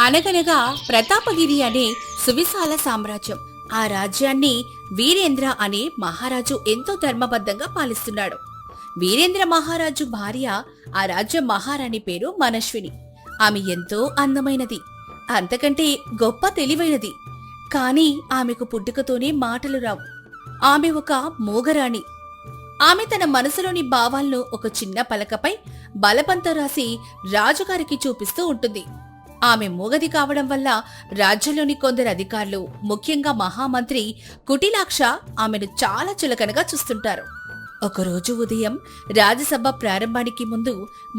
అనగనగా ప్రతాపగిరి అనే సువిశాల సామ్రాజ్యం. ఆ రాజ్యాన్ని వీరేంద్ర అనే మహారాజు ఎంతో ధర్మబద్ధంగా పాలిస్తున్నాడు. వీరేంద్ర మహారాజు భార్య ఆ రాజ్య మహారాణి పేరు మనస్విని. ఆమె ఎంతో అందమైనది, అంతకంటే గొప్ప తెలివైనది. కాని ఆమెకు పుట్టుకతోనే మాటలు రావు. ఆమె ఒక మూగరాణి. ఆమె తన మనసులోని భావాలను ఒక చిన్న పలకపై బలపంతో రాసి రాజుగారికి చూపిస్తూ ఉంటుంది. ఆమె మూగది కావడం వల్ల రాజ్యంలోని కొందరు అధికారులు, ముఖ్యంగా మహామంత్రి కుటిలాక్ష ఆమెను చాలా చులకనగా చూస్తుంటారు. ఒకరోజు ఉదయం రాజసభ ప్రారంభానికి ముందు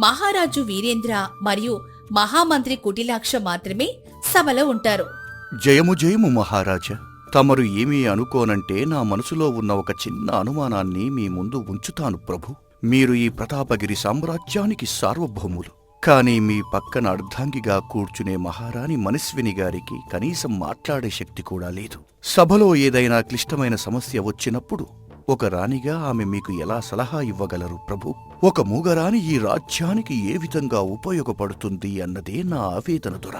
మహారాజు వీరేంద్ర మరియు మహామంత్రి కుటిలాక్ష మాత్రమే సభలో ఉంటారు. జయము జయము మహారాజా. తమరు ఏమీ అనుకోనంటే నా మనసులో ఉన్న ఒక చిన్న అనుమానాన్ని మీ ముందు ఉంచుతాను ప్రభు. మీరు ఈ ప్రతాపగిరి సామ్రాజ్యానికి సార్వభౌములు. కాని మీ పక్కన అర్ధాంగిగా కూర్చునే మహారాణి మనస్విని గారికి కనీసం మాట్లాడే శక్తి కూడా లేదు. సభలో ఏదైనా క్లిష్టమైన సమస్య వచ్చినప్పుడు ఒక రాణిగా ఆమె మీకు ఎలా సలహా ఇవ్వగలరు ప్రభు? ఒక మూగరాణి ఈ రాజ్యానికి ఏ విధంగా ఉపయోగపడుతుంది అన్నదే నా ఆవేదన దొర.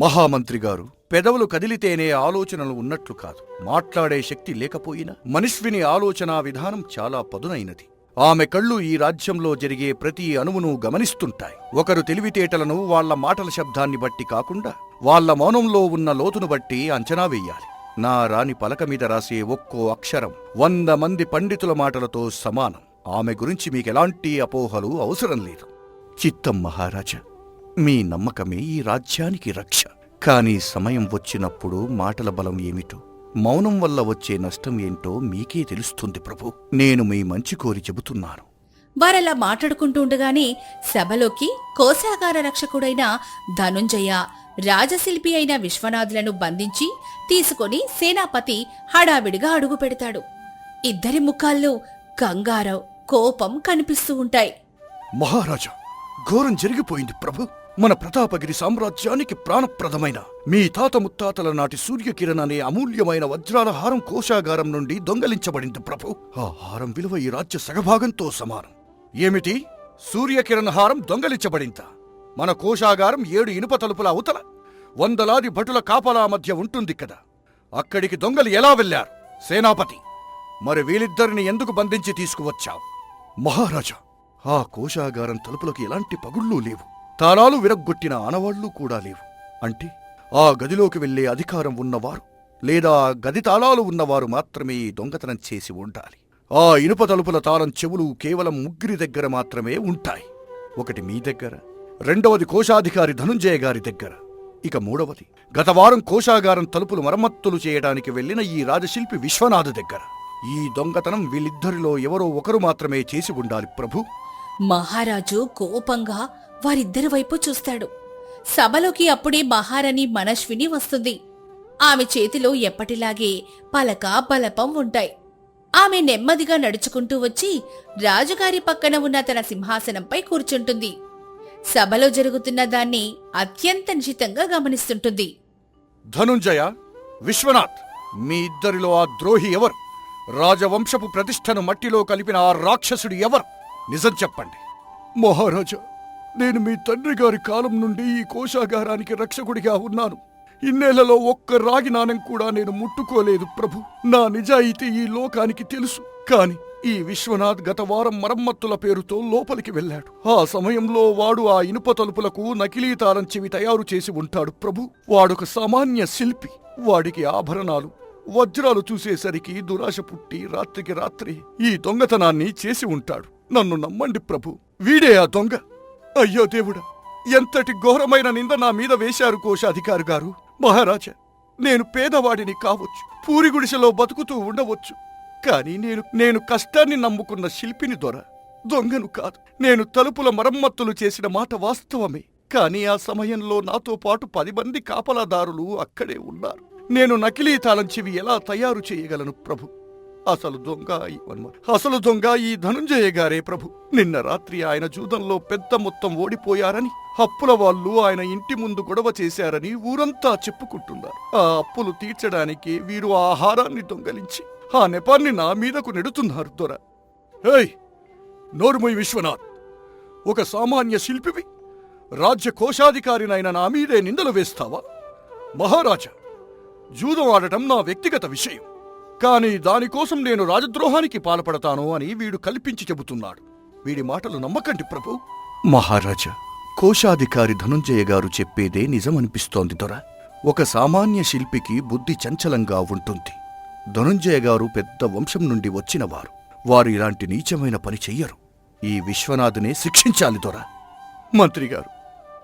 మహామంత్రి గారు, పెదవులు కదిలితేనే ఆలోచనలు ఉన్నట్లు కాదు. మాట్లాడే శక్తి లేకపోయినా మనస్విని ఆలోచనా విధానం చాలా పదునైనది. ఆమె కళ్ళు ఈ రాజ్యంలో జరిగే ప్రతి అణువును గమనిస్తుంటాయి. ఒకరు తెలివితేటలను వాళ్ల మాటల శబ్దాన్ని బట్టి కాకుండా వాళ్ల మౌనంలో ఉన్న లోతును బట్టి అంచనా వెయ్యాలి. నా రాణి పలక మీద రాసే ఒక్కో అక్షరం 100 మంది పండితుల మాటలతో సమానం. ఆమె గురించి మీకెలాంటి అపోహలు అవసరం లేదు. చిత్తం మహారాజా, మీ నమ్మకమే ఈ రాజ్యానికి రక్ష. కాని సమయం వచ్చినప్పుడు మాటల బలం ఏమిటో, మౌనం వల్ల వచ్చే నష్టం ఏంటో మీకే తెలుస్తుంది ప్రభు. నేను మీ మంచి కోరి చెబుతున్నాను. వారలా మాట్లాడుకుంటూ ఉండగానే సభలోకి కోశాగార రక్షకుడైన ధనుంజయ, రాజశిల్పి అయిన విశ్వనాథులను బంధించి తీసుకొని సేనాపతి హడావిడిగా అడుగు పెడతాడు. ఇద్దరి ముఖాల్లో కంగారం, కోపం కనిపిస్తూ ఉంటాయి. మహారాజా, ఘోరం జరిగిపోయింది ప్రభు. మన ప్రతాపగిరి సామ్రాజ్యానికి ప్రాణప్రదమైన మీ తాత ముత్తాతల నాటి సూర్యకిరణ్ అనే అమూల్యమైన వజ్రాల హారం కోశాగారం నుండి దొంగలించబడింది ప్రభు. ఆ హారం విలువ ఈ రాజ్య సగభాగంతో సమానం. ఏమిటి? సూర్యకిరణ్ హారం దొంగలించబడిందా? మన కోశాగారం 7 ఇనుప తలుపుల అవతల వందలాది భటుల కాపలా మధ్య ఉంటుంది కదా. అక్కడికి దొంగలు ఎలా వెళ్లారు? సేనాపతి, మరి వీళ్ళిద్దరిని ఎందుకు బంధించి తీసుకువచ్చావు? మహారాజా, ఆ కోశాగారం తలుపులకు ఎలాంటి పగుళ్ళూ లేవు. తాళాలు విరగ్గొట్టిన ఆనవాళ్లు కూడా లేవు. అంటే ఆ గదిలోకి వెళ్లే అధికారం ఉన్నవారు లేదా గది తాళాలు ఉన్నవారు మాత్రమే ఈ దొంగతనం చేసి ఉండాలి. ఆ ఇనుప తలుపుల తాళం చెవులు కేవలం 3 దగ్గర మాత్రమే ఉంటాయి. ఒకటి మీ దగ్గర, రెండవది కోశాధికారి ధనుంజయ గారి దగ్గర, ఇక మూడవది గత వారం కోశాగారం తలుపులు మరమ్మతులు చేయడానికి వెళ్లిన ఈ రాజశిల్పి విశ్వనాథ్ దగ్గర. ఈ దొంగతనం వీళ్ళిద్దరిలో ఎవరో ఒకరు మాత్రమే చేసి ఉండాలి ప్రభు. మహారాజు కోపంగా వారిద్దరి వైపు చూస్తాడు. సభలోకి అప్పుడే మహారాణి మనస్విని వస్తుంది. ఆమె చేతిలో ఎప్పటిలాగే పలక, బలపం ఉంటాయి. ఆమె నెమ్మదిగా నడుచుకుంటూ వచ్చి రాజుగారి పక్కన ఉన్న తన సింహాసనంపై కూర్చుంటుంది. సభలో జరుగుతున్న దాన్ని అత్యంత నిశితంగా గమనిస్తుంటుంది. ధనుంజయ, విశ్వనాథ్, మీ ఇద్దరిలో ఆ ద్రోహి ఎవరు? రాజవంశపు ప్రతిష్టను మట్టిలో కలిపిన ఆ రాక్షసుడు ఎవరు? నిజం చెప్పండి. మహారాజా, నేను మీ తండ్రి గారి కాలం నుండి ఈ కోశాగారానికి రక్షకుడిగా ఉన్నాను. ఇన్నేళ్లలో ఒక్క రాగి నాణెం కూడా నేను ముట్టుకోలేదు ప్రభు. నా నిజాయితీ ఈ లోకానికి తెలుసు. కాని ఈ విశ్వనాథ్ గత వారం మరమ్మత్తుల పేరుతో లోపలికి వెళ్ళాడు. ఆ సమయంలో వాడు ఆ ఇనుప తలుపులకు నకిలీ తాళం చెవి తయారు చేసి ఉంటాడు ప్రభు. వాడొక సామాన్య శిల్పి. వాడికి ఆభరణాలు, వజ్రాలు చూసేసరికి దురాశ పుట్టి రాత్రికి రాత్రి ఈ దొంగతనాన్ని చేసి ఉంటాడు. నన్ను నమ్మండి ప్రభు, వీడే ఆ దొంగ. అయ్యో దేవుడా, ఎంతటి ఘోరమైన నింద నా మీద వేశారు కోశాధికారి గారు. మహారాజా, నేను పేదవాడిని కావచ్చు, పూరి గుడిసెలో బతుకుతూ ఉండవచ్చు. కాని నేను కష్టాన్ని నమ్ముకున్న శిల్పిని దొర, దొంగను కాదు. నేను తలుపుల మరమ్మత్తులు చేసిన మాట వాస్తవమే. కాని ఆ సమయంలో నాతో పాటు 10 మంది కాపలాదారులు అక్కడే ఉన్నారు. నేను నకిలీ తాళం చెవి ఎలా తయారు చేయగలను ప్రభు? అసలు దొంగ ఈ ధనుంజయ గారే ప్రభు. నిన్న రాత్రి ఆయన జూదంలో పెద్ద మొత్తం ఓడిపోయారని, అప్పుల వాళ్ళు ఆయన ఇంటి ముందు గొడవ చేశారని ఊరంతా చెప్పుకుంటున్నారు. ఆ అప్పులు తీర్చడానికి వీరు ఆ ఆహారాన్ని దొంగలించి ఆ నెపాన్ని నా మీదకు నెడుతున్నారు దొర. ఏయ్, నోరుమొయ్ విశ్వనాథ్, ఒక సామాన్య శిల్పివి రాజ్య కోశాధికారినైన నా మీదే నిందలు వేస్తావా? మహారాజా, జూదం ఆడటం నా వ్యక్తిగత విషయం. కాని దానికోసం నేను రాజద్రోహానికి పాల్పడతాను అని వీడు కల్పించి చెబుతున్నాడు. వీడి మాటలు నమ్మకండి ప్రభు. మహారాజా, కోశాధికారి ధనుంజయ గారు చెప్పేదే నిజమనిపిస్తోంది దొర. ఒక సామాన్య శిల్పికి బుద్ధి చంచలంగా ఉంటుంది. ధనుంజయ గారు పెద్ద వంశం నుండి వచ్చినవారు. వారు ఇలాంటి నీచమైన పని చెయ్యరు. ఈ విశ్వనాథునే శిక్షించాలి దొర. మంత్రిగారు,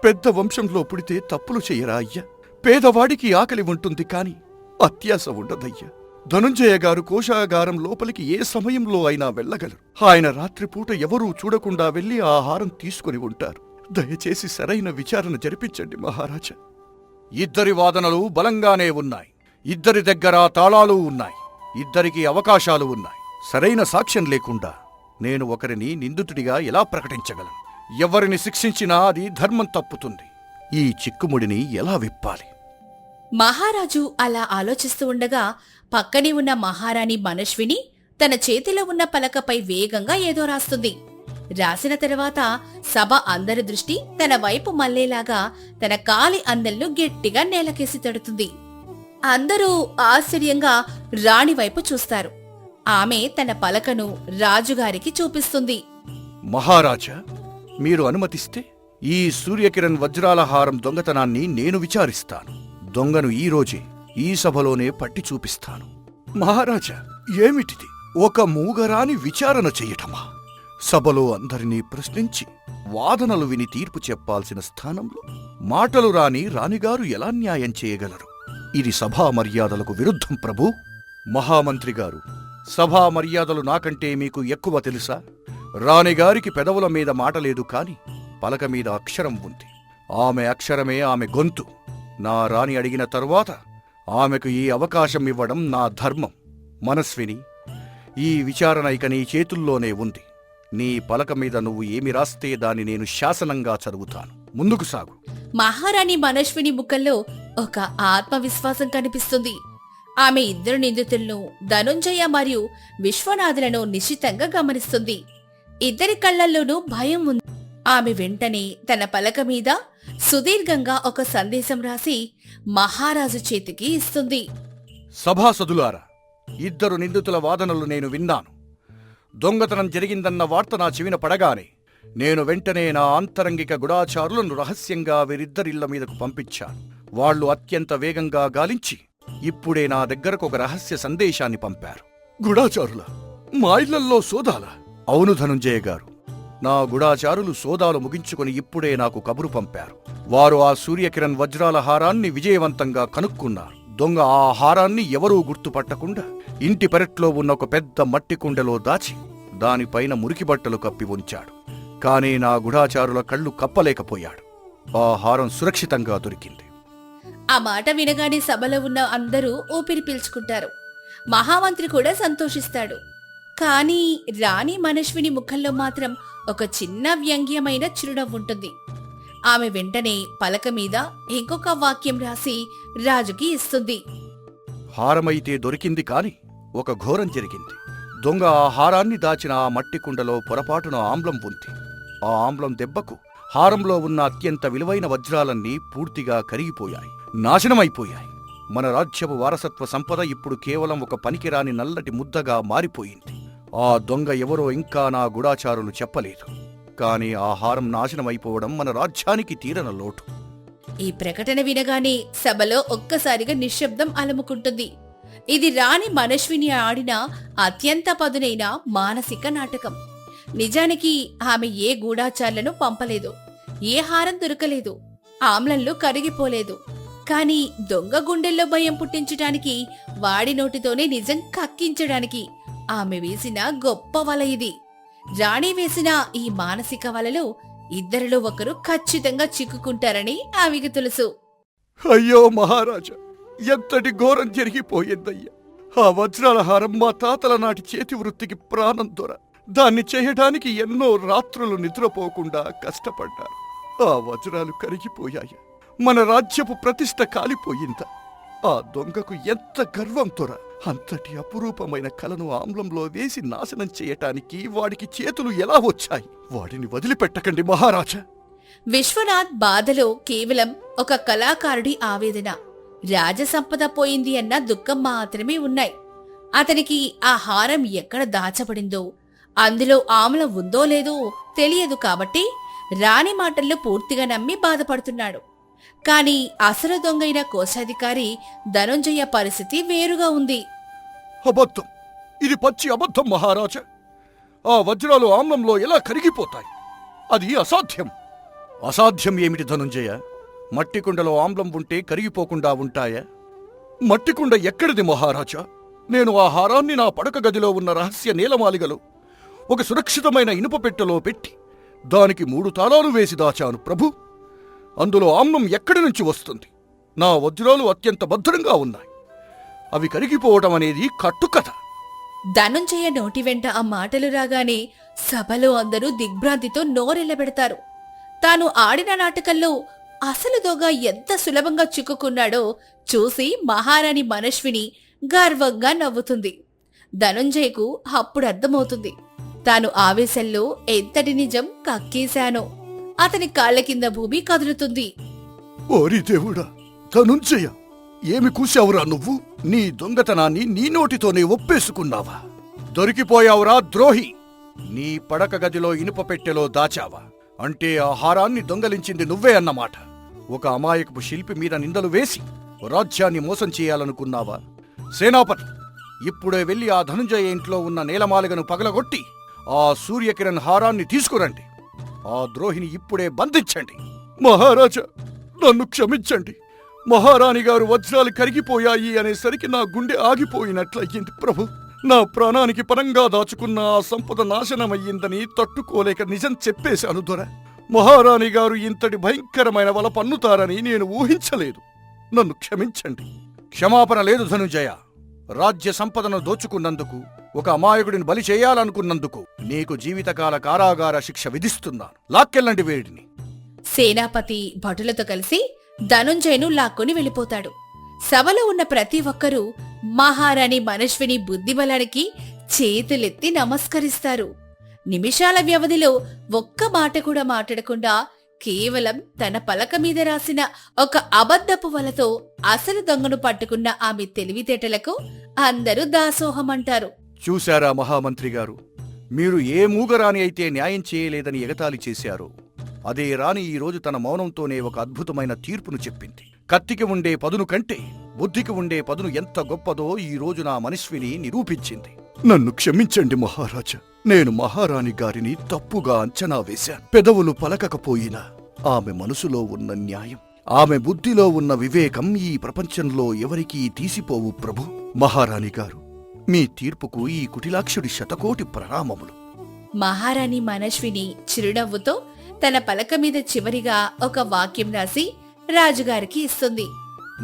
పెద్ద వంశంలో పుడితే తప్పులు చెయ్యరా అయ్యా? పేదవాడికి ఆకలి ఉంటుంది కాని అత్యాస ఉండదయ్యా. ధనుంజయ గారు కోశాగారం లోపలికి ఏ సమయంలో అయినా వెళ్ళగలరు. ఆయన రాత్రిపూట ఎవరూ చూడకుండా వెళ్లి ఆ ఆహారం తీసుకుని ఉంటారు. దయచేసి సరైన విచారణ జరిపించండి మహారాజా. ఇద్దరి వాదనలు బలంగానే ఉన్నాయి. ఇద్దరి దగ్గర తాళాలు ఉన్నాయి. ఇద్దరికి అవకాశాలు ఉన్నాయి. సరైన సాక్ష్యం లేకుండా నేను ఒకరిని నిందితుడిగా ఎలా ప్రకటించగలను? ఎవరిని శిక్షించినా అది ధర్మం తప్పుతుంది. ఈ చిక్కుముడిని ఎలా విప్పాలి? మహారాజు అలా ఆలోచిస్తూ ఉండగా పక్కనే ఉన్న మహారాణి మనస్విని తన చేతిలో ఉన్న పలకపై వేగంగా ఏదో రాస్తుంది. రాసిన తర్వాత సభ అందరి దృష్టి తన వైపు మళ్లేలాగా తన కాలి అందెలను గట్టిగా నేలకేసి తడుతుంది. అందరూ ఆశ్చర్యంగా రాణి వైపు చూస్తారు. ఆమె తన పలకను రాజుగారికి చూపిస్తుంది. మహారాజా, మీరు అనుమతిస్తే ఈ సూర్యకిరణ్ వజ్రాల హారం దొంగతనాన్ని నేను విచారిస్తాను. దొంగను ఈ రోజే ఈ సభలోనే పట్టి చూపిస్తాను. మహారాజా, ఏమిటిది? ఒక మూగరాని విచారణ చెయ్యటమా? సభలో అందరినీ ప్రశ్నించి వాదనలు విని తీర్పు చెప్పాల్సిన స్థానంలో మాటలు రాని రాణిగారు ఎలా న్యాయం చేయగలరు? ఇది సభా మర్యాదలకు విరుద్ధం ప్రభూ. మహామంత్రిగారు, సభా మర్యాదలు నాకంటే మీకు ఎక్కువ తెలుసా? రాణిగారికి పెదవుల మీద మాట లేదు కాని పలక మీద అక్షరం ఉంది. ఆమె అక్షరమే ఆమె గొంతు. నా రాణి అడిగిన తరువాత ఆమెకు ఈ అవకాశం ఇవ్వడం నా ధర్మం. మనస్విని, ఈ విచారణ ఇక నీ చేతుల్లోనే ఉంది. నీ పలక మీద నువ్వు ఏమి రాస్తే దాన్ని నేను శాసనంగా చదువుతాను. ముందుకు సాగు. మహారాణి మనస్విని ముఖంలో ఒక ఆత్మవిశ్వాసం కనిపిస్తుంది. ఆమె ఇద్దరు నిందితులను, ధనుంజయ మరియు విశ్వనాథులను నిశ్చితంగా గమనిస్తుంది. ఇద్దరి కళ్లల్లోనూ భయం ఉంది. ఆమె వెంటనే తన పలక మీద సుదీర్ఘంగా ఒక సందేశం రాసి మహారాజు చేతికి ఇస్తుంది. సభాసదులారా, ఇద్దరు నిందితుల వాదనలు నేను విన్నాను. దొంగతనం జరిగిందన్న వార్త నా చెవిన పడగానే నేను వెంటనే నా ఆంతరంగిక గుడాచారులను రహస్యంగా వీరిద్దరిళ్ల మీదకు పంపించాను. వాళ్లు అత్యంత వేగంగా గాలించి ఇప్పుడే నా దగ్గరకు ఒక రహస్య సందేశాన్ని పంపారు. గుడాచారుల మా ఇళ్లల్లో సోదాలా? అవును ధనుంజయ గారు, నా గుడాచారులు సోదాలు ముగించుకుని ఇప్పుడే నాకు కబురు పంపారు. వారు ఆ సూర్యకిరణ్ వజ్రాల హారాన్ని విజయవంతంగా కనుక్కున్నారు. దొంగ ఆ హారాన్ని ఎవరూ గుర్తుపట్టకుండా ఇంటి పెరట్లో ఉన్న ఒక పెద్ద మట్టి కుండలో దాచి దానిపైన మురికి బట్టలు కప్పి ఉంచాడు. కాని నా గుడాచారుల కళ్ళు కప్పలేకపోయాడు. ఆ హారం సురక్షితంగా దొరికింది. ఆ మాట వినగానే సభలో ఉన్న అందరూ ఊపిరి పీల్చుకుంటారు. మహామంత్రి కూడా సంతోషిస్తాడు. కాని రాణి మనస్విని ముఖంలో మాత్రం ఒక చిన్న వ్యంగ్యమైన చిరునవ్వుంటుంది. ఆమె వెంటనే పలక మీద ఇంకొక వాక్యం రాసి రాజుకి ఇస్తుంది. హారమైతే దొరికింది కాని ఒక ఘోరం జరిగింది. దొంగ ఆ హారాన్ని దాచిన ఆ మట్టి కుండలో పొరపాటున ఆమ్లం ఉంది. ఆ ఆమ్లం దెబ్బకు హారంలో ఉన్న అత్యంత విలువైన వజ్రాలన్నీ పూర్తిగా కరిగిపోయాయి, నాశనమైపోయాయి. మన రాజ్యపు వారసత్వ సంపద ఇప్పుడు కేవలం ఒక పనికిరాని నల్లటి ముద్దగా మారిపోయింది. ఆ దొంగ ఎవరో ఇంకా నా గుడాచారులు చెప్పలేదు. కాని ఆ హారం నాశనమైపోవడం మన రాజ్యానికి తీరన లోటు. ఈ ప్రకటన వినగానే సభలో ఒక్కసారిగా నిశ్శబ్దం అలముకుంటుంది. ఇది రాణి మనస్విని ఆడిన అత్యంత పదునైన మానసిక నాటకం. నిజానికి ఆమె ఏ గూఢాచార్లను పంపలేదు, ఏ హారం దొరకలేదు, ఆమ్లంలో కరిగిపోలేదు. కాని దొంగ గుండెల్లో భయం పుట్టించటానికి, వాడి నోటితోనే నిజం కక్కించడానికి ఆమె వేసిన గొప్ప వల ఇది. రాణి వేసిన ఈ మానసిక వలలో ఇద్దరిలో ఒకరు ఖచ్చితంగా చిక్కుకుంటారని ఆమెకు తెలుసు. అయ్యో మహారాజా, ఎంతటి ఘోరం జరిగిపోయిందయ్యా! ఆ వజ్రాల హారం మా తాతల నాటి చేతి వృత్తికి ప్రాణం దొర. దాన్ని చేయడానికి ఎన్నో రాత్రులు నిద్రపోకుండా కష్టపడ్డారు. ఆ వజ్రాలు కరిగిపోయాయి. మన రాజ్యపు ప్రతిష్ట కాలిపోయిందా? ఆ దొంగకు ఎంత గర్వం తొర! అంతటి అపురూపమైన కలను ఆమ్లంలో వేసి నాశనం చేయటానికి వాడికి చేతులు ఎలా వచ్చాయి? వాడిని వదిలిపెట్టకండి మహారాజా. విశ్వనాథ్ బాధలో కేవలం ఒక కళాకారుడి ఆవేదన, రాజసంపద పోయింది అన్న దుఃఖం మాత్రమే ఉన్నాయి. అతనికి ఆ హారం ఎక్కడ దాచబడిందో, అందులో ఆమ్లం ఉందో లేదో తెలియదు కాబట్టి రాణి మాటల్లో పూర్తిగా నమ్మి బాధపడుతున్నాడు. కాని అసలు దొంగైన కోశాధికారి ధనుంజయ పరిస్థితి వేరుగా ఉంది. అబద్ధం, ఇది పచ్చి అబద్ధం మహారాజా. ఆ వజ్రాలు ఆమ్లంలో ఎలా కరిగిపోతాయి? అది అసాధ్యం. అసాధ్యం ఏమిటి ధనుంజయ? మట్టికుండలో ఆమ్లం ఉంటే కరిగిపోకుండా ఉంటాయా? మట్టికుండ ఎక్కడిది మహారాజా? నేను ఆ హారాన్ని నా పడక గదిలో ఉన్న రహస్య నీలమాలిగలో ఒక సురక్షితమైన ఇనుప పెట్టెలో పెట్టి దానికి 3 తాళాలు వేసి దాచాను ప్రభు. అందులో ఆమ్లం ఎక్కడి నుంచి వస్తుంది? నా వజ్రాలు అత్యంత భద్రంగా ఉన్నాయి. అవి కరిగిపోవటం అనేది కట్టుకథ. ధనుంజయ నోటి వెంట ఆ మాటలు రాగానే సభలో అందరూ దిగ్భ్రాంతితో నోరెళ్లబెడతారు. తాను ఆడిన నాటకంలో అసలు దొంగ ఎంత సులభంగా చిక్కుకున్నాడో చూసి మహారాణి మనస్విని గర్వంగా నవ్వుతుంది. ధనుంజయకు అప్పుడు అర్థమవుతుంది తాను ఆవేశంలో ఎంతటి నిజం కక్కేశానో. అతని కాళ్ల కింద భూమి కదులుతుంది. ఓరి దేవుడా, ధనుంజయ, ఏమి కూశావురా నువ్వు? నీ దొంగతనాన్ని నీ నోటితోనే ఒప్పేసుకున్నావా? దొరికిపోయావురా ద్రోహి! నీ పడక గదిలో ఇనుప పెట్టెలో దాచావా? అంటే ఆ హారాన్ని దొంగలించింది నువ్వే అన్నమాట. ఒక అమాయకపు శిల్పి మీద నిందలు వేసి రాజ్యాన్ని మోసం చేయాలనుకున్నావా? సేనాపతి, ఇప్పుడే వెళ్లి ఆ ధనుంజయ ఇంట్లో ఉన్న నేలమాలిగను పగలగొట్టి ఆ సూర్యకిరణ్ హారాన్ని తీసుకురండి. ఆ ద్రోహిని ఇప్పుడే బంధించండి. మహారాజా, నన్ను క్షమించండి. మహారాణి గారు వజ్రాలు కరిగిపోయాయి అనేసరికి నా గుండె ఆగిపోయినట్లయింది ప్రభు. నా ప్రాణానికి పరంగా దాచుకున్న ఆ సంపద నాశనమయ్యిందని తట్టుకోలేక నిజం చెప్పేశాను దొర. మహారాణి గారు ఇంతటి భయంకరమైన వల పన్నుతారని నేను ఊహించలేదు. నన్ను క్షమించండి. క్షమాపణ లేదు ధనుంజయ. రాజ్య సంపదను దోచుకున్నందుకు, ఒక అమాయకుడిని బలి చేయాలనుకున్నందుకు నీకు జీవితకాల కారాగార శిక్ష విధిస్తున్నాను. లాక్కెళ్ళండి వేడిని. సేనాపతి భటులతో కలిసి ధనుంజయను లాక్కొని వెళ్ళిపోతాడు. సభలో ఉన్న ప్రతి ఒక్కరూ మహారాణి మనస్విని బుద్ధిబలానికి చేతులెత్తి నమస్కరిస్తారు. నిమిషాల వ్యవధిలో ఒక్క మాట కూడా మాట్లాడకుండా కేవలం తన పలక మీద రాసిన ఒక అబద్ధపు వలతో అసలు దొంగను పట్టుకున్న ఆమె తెలివితేటలకు అందరూ దాసోహమంటారు. చూశారా మహామంత్రి గారు, మీరు ఏ మూగరాణి అయితే న్యాయం చేయలేదని ఎగతాళి చేశారో అదే రాణి ఈ రోజు తన మౌనంతోనే ఒక అద్భుతమైన తీర్పును చెప్పింది. కత్తికి ఉండే పదును కంటే బుద్ధికి ఉండే పదును ఎంత గొప్పదో ఈ రోజు నా మనస్విని నిరూపించింది. నన్ను క్షమించండి మహారాజా. నేను మహారాణి గారిని తప్పుగా అంచనా వేశాను. పెదవులు పలకకపోయినా ఆమె మనసులో ఉన్న న్యాయం, ఆమె బుద్ధిలో ఉన్న వివేకం ఈ ప్రపంచంలో ఎవరికీ తీసిపోవు ప్రభు. మహారాణి గారు, మీ తీర్పుకు ఈ కుటిలాక్షుడి శతకోటి ప్రణామములు. మహారాణి మనస్విని చిరునవ్వుతో తన పలక మీద చివరిగా ఒక వాక్యం రాసి రాజుగారికి ఇస్తుంది.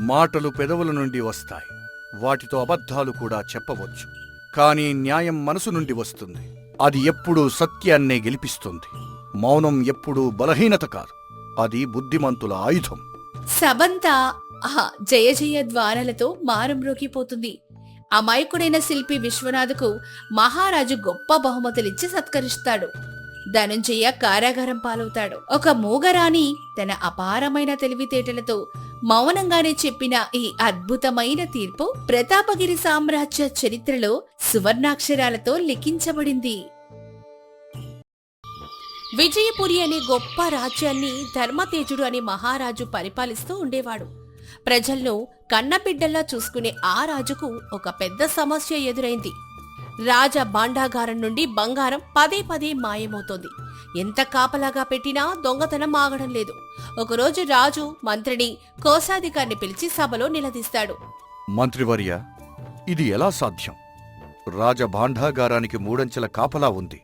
మాటలు పెదవుల నుండి వస్తాయి, వాటితో అబద్ధాలు కూడా చెప్పవచ్చు. కానీ న్యాయం మనసు నుండి వస్తుంది. అది ఎప్పుడూ సత్యాన్నే గెలిపిస్తుంది. మౌనం ఎప్పుడూ బలహీనత కాదు, అది బుద్ధిమంతుల ఆయుధం. సబంతా జయ జయ ద్వారాలతో మారుమ్రోగిపోతుంది. అమాయకుడైన శిల్పి విశ్వనాథుకు మహారాజు గొప్ప బహుమతులిచ్చి సత్కరిస్తాడు. ధనుంజయ కారాగారం పాలవుతాడు. ఒక మూగరాణి తన అపారమైన తెలివితేటలతో మౌనంగానే చెప్పిన ఈ అద్భుతమైన తీర్పు ప్రతాపగిరి సామ్రాజ్య చరిత్రలో సువర్ణాక్షరాలతో లిఖించబడింది. విజయపురి అనే గొప్ప రాజ్యాన్ని ధర్మతేజుడు అనే మహారాజు పరిపాలిస్తూ ఉండేవాడు. ప్రజల్లో కన్నబిడ్డల్లా చూసుకునే ఆ రాజుకు ఒక పెద్ద సమస్య ఎదురైంది. రాజ భాండాగారం నుండి బంగారం పదే పదే మాయమవుతోంది. ఎంత కాపలాగా పెట్టినా దొంగతనం ఆగడం లేదు. ఒకరోజు రాజు మంత్రిని, కోశాధికారిని పిలిచి సభలో నిలదీస్తాడు. మంత్రివర్య, ఇది ఎలా సాధ్యం? రాజ భాండాగారానికి 3 అంచెల కాపలా ఉంది.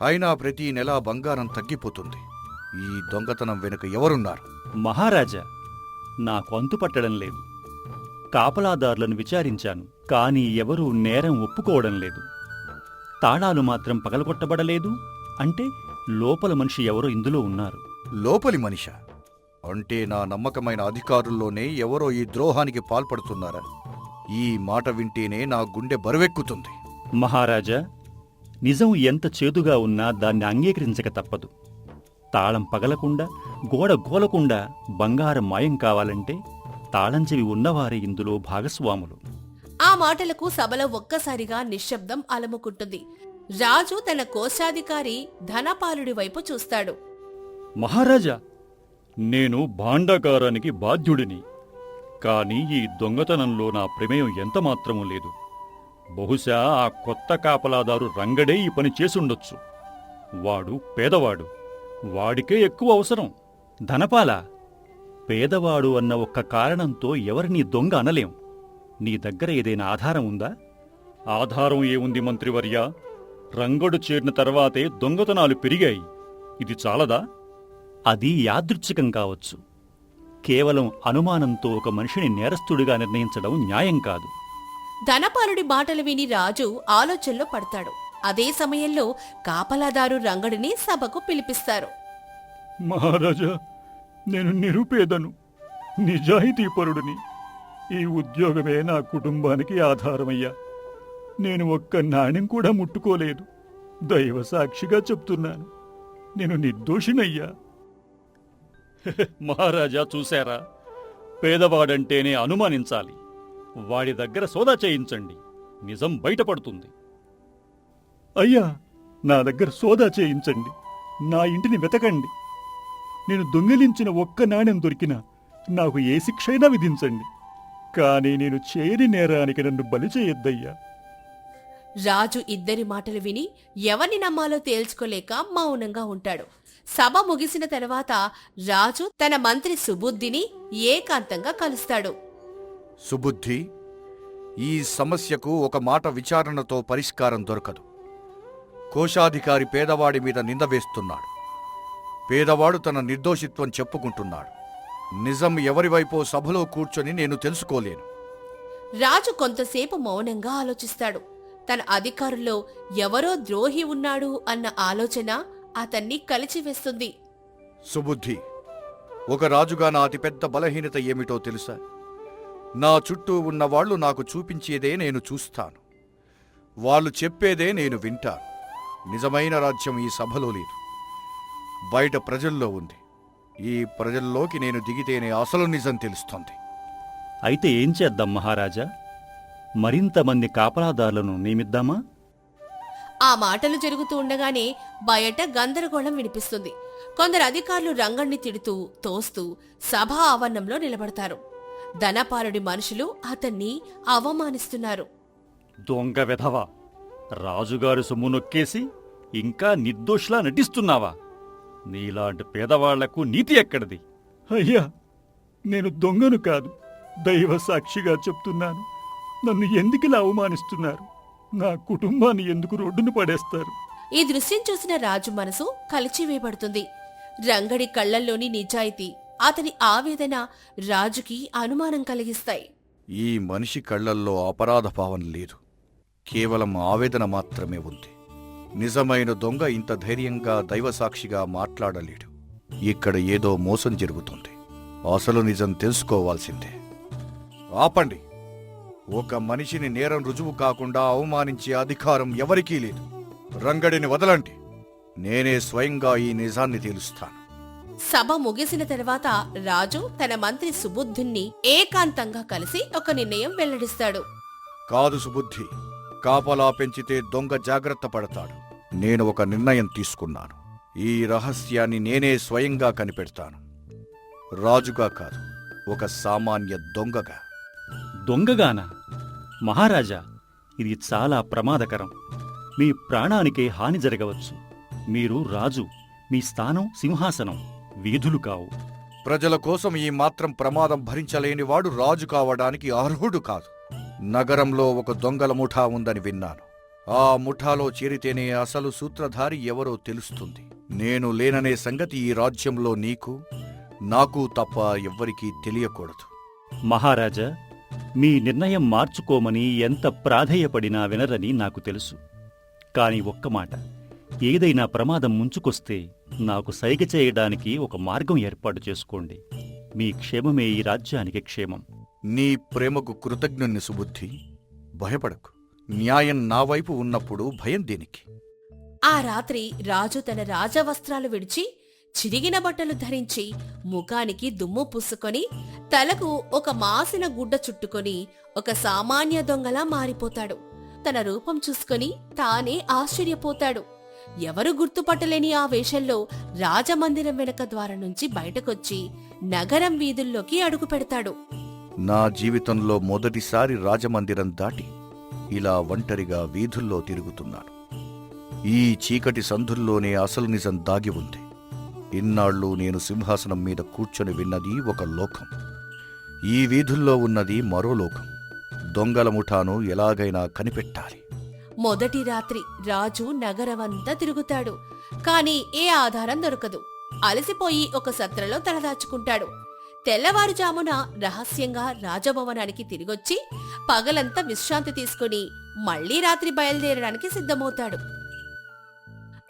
అయినా ప్రతి నెలా బంగారం తగ్గిపోతుంది. ఈ దొంగతనం వెనుక ఎవరున్నారు? మహారాజా, నాకు అంతు పట్టడం లేదు. కాపలాదారులను విచారించాను, కానీ ఎవరూ నేరం ఒప్పుకోవడం లేదు. తాళాలు మాత్రం పగలగొట్టబడలేదు. అంటే లోపల మనిషి ఎవరో ఇందులో ఉన్నారు. లోపలి మనిషా? అంటే నా నమ్మకమైన అధికారుల్లోనే ఎవరో ఈ ద్రోహానికి పాల్పడుతున్నారా? ఈ మాట వింటేనే నా గుండె బరువెక్కుతుంది. మహారాజా, నిజం ఎంత చేదుగా ఉన్నా దాన్ని అంగీకరించక తప్పదు. తాళం పగలకుండా, గోడ గోలకుండా బంగారం మాయం కావాలంటే తాళం చెవి ఉన్నవారే ఇందులో భాగస్వాములు. ఆ మాటలకు సభలో ఒక్కసారిగా నిశ్శబ్దం అలముకుంటుంది. రాజు తన కోశాధికారి ధనపాలుడి వైపు చూస్తాడు. మహారాజా, నేను భాండాగారానికి బాధ్యుడిని. కాని ఈ దొంగతనంలో నా ప్రమేయం ఎంతమాత్రమూ లేదు. బహుశా ఆ కొత్త కాపలాదారు రంగడే ఈ పని చేసుండొచ్చు. వాడు పేదవాడు, వాడికే ఎక్కువ అవసరం. ధనపాల, పేదవాడు అన్న ఒక్క కారణంతో ఎవరినీ దొంగ అనలేం. నీ దగ్గర ఏదైనా ఆధారం ఉందా? ఆధారం ఏముంది మంత్రివర్యా? రంగడు చేరిన తర్వాతే దొంగతనాలు పెరిగాయి. ఇది చాలదా? అది యాదృచ్ఛికం కావచ్చు. కేవలం అనుమానంతో ఒక మనిషిని నేరస్తుడిగా నిర్ణయించడం న్యాయం కాదు. ధనపాలుడి మాటలు విని రాజు ఆలోచనలో పడతాడు. అదే సమయంలో కాపలాదారు రంగడిని సభకు పిలిపిస్తారు. మహారాజా, నేను నిరుపేదను, నిజాయితీపరుడిని. ఈ ఉద్యోగమే నా కుటుంబానికి ఆధారమయ్యా. నేను ఒక్క నాణ్యం కూడా ముట్టుకోలేదు. దైవ సాక్షిగా చెప్తున్నాను, నేను నిర్దోషినయ్యా. మహారాజా, చూశారా? పేదవాడంటేనే అనుమానించాలి. వాడి దగ్గర సోదా చేయించండి, నిజం బయటపడుతుంది. అయ్యా, నా దగ్గర సోదా చేయించండి, నా ఇంటిని వెతకండి. నేను దొంగిలించిన ఒక్క నాణ్యం దొరికినా నాకు ఏ శిక్షైనా విధించండి. కాని నేను చేయని నేరానికి నన్ను బలి చేయొద్దయ్యా. రాజు ఇద్దరి మాటలు విని ఎవరిని నమ్మాలో తేల్చుకోలేక మౌనంగా ఉంటాడు. సభ ముగిసిన తర్వాత రాజు తన మంత్రి సుబుద్ధిని ఏకాంతంగా కలుస్తాడు. సుబుద్ధి, ఈ సమస్యకు ఒక మాట విచారణతో పరిష్కారం దొరకదు. కోశాధికారి పేదవాడి మీద నింద వేస్తున్నాడు. పేదవాడు తన నిర్దోషిత్వం చెప్పుకుంటున్నాడు. నిజం ఎవరివైపో సభలో కూర్చొని నేను తెలుసుకోలేను. రాజు కొంతసేపు మౌనంగా ఆలోచిస్తాడు. తన అధికారుల్లో ఎవరో ద్రోహి ఉన్నాడు అన్న ఆలోచన అతన్ని కలిచివేస్తుంది. సుబుద్ధి, ఒక రాజుగా నా అతిపెద్ద బలహీనత ఏమిటో తెలుసా? నా చుట్టూ ఉన్నవాళ్లు నాకు చూపించేదే నేను చూస్తాను, వాళ్ళు చెప్పేదే నేను వింటాను. నిజమైన రాజ్యం ఈ సభలో లేదు, బయట ప్రజల్లో ఉంది. ఈ ప్రజల్లోకి నేను దిగితేనే అసలు నిజం తెలుస్తుంది. అయితే ఏం చేద్దాం మహారాజా? మరింతమంది కాపలాదారులను నియమిద్దామా? ఆ మాటలు జరుగుతూ ఉండగానే బయట గందరగోళం వినిపిస్తుంది. కొందరు అధికారులు రంగణ్ణి తిడుతూ తోస్తూ సభా ఆవరణంలో నిలబడతారు. ధనపాలుడి మనుషులు అతన్ని అవమానిస్తున్నారు. దొంగ వెధవా! రాజుగారి సొమ్ము నొక్కేసి ఇంకా నిర్దోషిలా నటిస్తున్నావా? నీలాంటి పేదవాళ్లకు నీతి ఎక్కడిది? అయ్యా, నేను దొంగను కాదు, దైవ సాక్షిగా చెప్తున్నాను. నన్ను ఎందుకిలా అవమానిస్తున్నారు? నా కుటుంబాన్ని ఎందుకు రోడ్డును పడేస్తారు? ఈ దృశ్యం చూసిన రాజు మనసు కలిచివేయబడుతుంది. రంగడి కళ్లల్లోని నిజాయితీ, అతని ఆవేదన రాజుకి అనుమానం కలిగిస్తాయి. ఈ మనిషి కళ్లల్లో అపరాధ భావం లేదు, కేవలం ఆవేదన మాత్రమే ఉంది. నిజమైన దొంగ ఇంత ధైర్యంగా దైవసాక్షిగా మాట్లాడలేడు. ఇక్కడ ఏదో మోసం జరుగుతుంది. అసలు నిజం తెలుసుకోవాల్సిందే. ఆపండి! ఒక మనిషిని నేరం రుజువు కాకుండా అవమానించే అధికారం ఎవరికీ లేదు. రంగడిని వదలండి, నేనే స్వయంగా ఈ నిజాన్ని తేలుస్తాను. సభ ముగిసిన తర్వాత రాజు తన మంత్రి సుబుద్ధుణ్ణి ఏకాంతంగా కలిసి ఒక నిర్ణయం వెల్లడిస్తాడు. కాదు సుబుద్ధి, కాపలా పెంచితే దొంగ జాగ్రత్త పడతాడు. నేను ఒక నిర్ణయం తీసుకున్నాను. ఈ రహస్యాన్ని నేనే స్వయంగా కనిపెడతాను. రాజుగా కాదు, ఒక సామాన్య దొంగగా. దొంగగానా? మహారాజా, ఇది చాలా ప్రమాదకరం. మీ ప్రాణానికే హాని జరగవచ్చు. మీరు రాజు, మీ స్థానం సింహాసనం, వీధులు కావు. ప్రజల కోసం ఈ మాత్రం ప్రమాదం భరించలేనివాడు రాజు కావడానికి అర్హుడు కాదు. నగరంలో ఒక దొంగల ముఠా ఉందని విన్నాను. ఆ ముఠాలో చేరితేనే అసలు సూత్రధారి ఎవరో తెలుస్తుంది. నేను లేననే సంగతి ఈ రాజ్యంలో నీకు, నాకు తప్ప ఎవ్వరికీ తెలియకూడదు. మహారాజా, మీ నిర్ణయం మార్చుకోమని ఎంత ప్రాధేయపడినా వినరని నాకు తెలుసు. కాని ఒక్క మాట, ఏదైనా ప్రమాదం ముంచుకొస్తే నాకు సైగ చేయడానికి ఒక మార్గం ఏర్పాటు చేసుకోండి. మీ క్షేమమే ఈ రాజ్యానికి క్షేమం. నీ ప్రేమకు కృతజ్ఞుణ్ణి సుబుద్ధి. భయపడకు, న్యాయం నా వైపు ఉన్నప్పుడు భయం దేనికి? ఆ రాత్రి రాజు తన రాజవస్త్రాలు విడిచి చిరిగిన బట్టలు ధరించి ముఖానికి దుమ్ము పూసుకొని తలకు ఒక మాసిన గుడ్డ చుట్టుకొని ఒక సామాన్య దొంగలా మారిపోతాడు. తన రూపం చూసుకొని తానే ఆశ్చర్యపోతాడు. ఎవరు గుర్తుపట్టలేని ఆ వేషంలో రాజమందిరం వెనక ద్వారం నుంచి బయటకొచ్చి నగరం వీధుల్లోకి అడుగు పెడతాడు. నా జీవితంలో మొదటిసారి రాజమందిరం దాటి ఇలా ఒంటరిగా వీధుల్లో తిరుగుతున్నాను. ఈ చీకటి సందుల్లోనే అసలు నిజం దాగి ఉంది. ఇన్నాళ్ళు నేను సింహాసనం మీద కూర్చొని విన్నది ఒక లోకం, ఈ వీధుల్లో ఉన్నది మరో లోకం. దొంగల ముఠాను ఎలాగైనా కనిపెట్టాలి. మొదటి రాత్రి రాజు నగరమంతా తిరుగుతాడు. కాని ఏ ఆధారం దొరకదు. అలసిపోయి ఒక సత్రలో తలదాచుకుంటాడు. తెల్లవారుజామున రహస్యంగా రాజభవనానికి తిరిగొచ్చి పగలంతా విశ్రాంతి తీసుకుని మళ్లీ రాత్రి బయలుదేరడానికి సిద్ధమవుతాడు.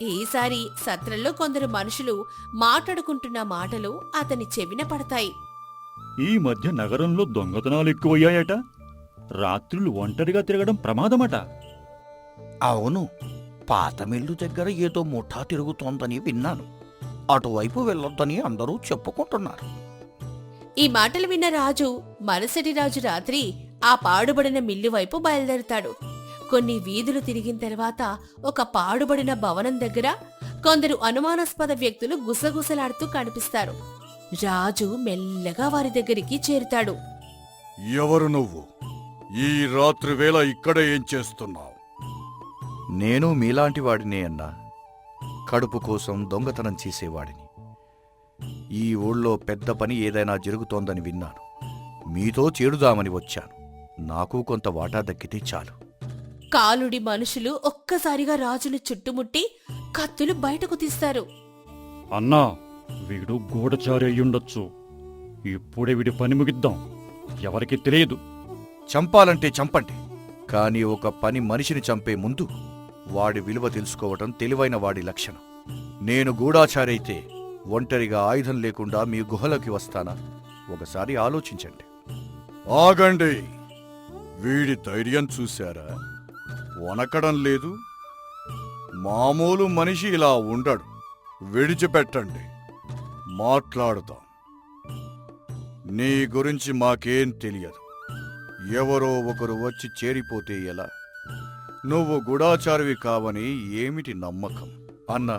ఈసారి సత్రంలో కొందరు మనుషులు మాట్లాడుకుంటున్న మాటలు అతని చెవిన పడతాయి. ఈ మధ్య నగరంలో దొంగతనాలు ఎక్కువయ్యాయట. రాత్రులు ఒంటరిగా తిరగడం ప్రమాదమట. అవును, పాతమిల్లు దగ్గర ఏదో ముఠా తిరుగుతోందని విన్నాను. అటువైపు వెళ్ళొద్దని అందరూ చెప్పుకుంటున్నారు. ఈ మాటలు విన్న రాజు మరుసటి రాజు రాత్రి ఆ పాడుబడిన మిల్లు వైపు బయలుదేరుతాడు. కొన్ని వీధులు తిరిగిన తర్వాత ఒక పాడుబడిన భవనం దగ్గర కొందరు అనుమానాస్పద వ్యక్తులు గుసగుసలాడుతూ కనిపిస్తారు. రాజు మెల్లగా వారి దగ్గరికి చేరుతాడు. ఎవరు నువ్వు? ఈ రాత్రి వేళ ఇక్కడ ఏం చేస్తున్నావు? నేను మీలాంటి వాడినే అన్నా. కడుపు కోసం దొంగతనం చేసేవాడిని. ఈ ఊళ్ళో పెద్ద పని ఏదైనా జరుగుతోందని విన్నాను. మీతో చేరుదామని వచ్చాను. నాకు కొంత వాటా దక్కితే చాలు. కాలుడి మనుషులు ఒక్కసారిగా రాజును చుట్టుముట్టి కత్తులు బయటకు తీస్తారు. అన్నా, వీడు గూఢచారి అయ్యుండొచ్చు. ఇప్పుడే వీడి పని ముగిద్దాం. ఎవరికి తెలియదు. చంపాలంటే చంపండి, కానీ ఒక పని మనిషిని చంపే ముందు వాడి విలువ తెలుసుకోవటం తెలివైన వాడి లక్షణం. నేను గూఢాచారి అయితే ఒంటరిగా ఆయుధం లేకుండా మీ గుహలోకి వస్తానా? ఒకసారి ఆలోచించండి. ఆగండి! వీడి ధైర్యం చూశారా? వనకడం లేదు. మామూలు మనిషి ఇలా ఉండడు. విడిచిపెట్టండి, మాట్లాడుతాం. నీ గురించి మాకేం తెలియదు. ఎవరో ఒకరు వచ్చి చేరిపోతే ఎలా? నువ్వు గూఢాచారివి కావని ఏమిటి నమ్మకం? అన్నా,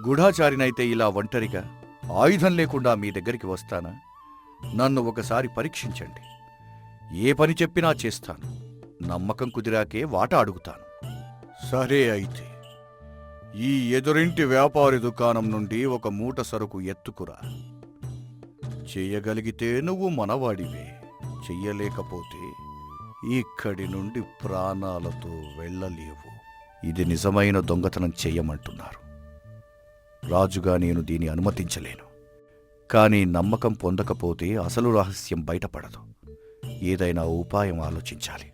గూఢాచారినైతే ఇలా ఒంటరిగా ఆయుధం లేకుండా మీ దగ్గరికి వస్తానా? నన్ను ఒకసారి పరీక్షించండి. ఏ పని చెప్పినా చేస్తాను. నమ్మకం కుదిరాకే వాటా అడుగుతాను. సరే అయితే ఈ ఎదురింటి వ్యాపారి దుకాణం నుండి ఒక మూట సరుకు ఎత్తుకురా. చెయ్యగలిగితే నువ్వు మనవాడివే. చెయ్యలేకపోతే ఇక్కడి నుండి ప్రాణాలతో వెళ్ళలేవు. ఇది నిజమైన దొంగతనం చెయ్యమంటున్నారు. రాజుగా నేను దీన్ని అనుమతించలేను. కానీ నమ్మకం పొందకపోతే అసలు రహస్యం బయటపడదు. ఏదైనా ఉపాయం ఆలోచించాలి.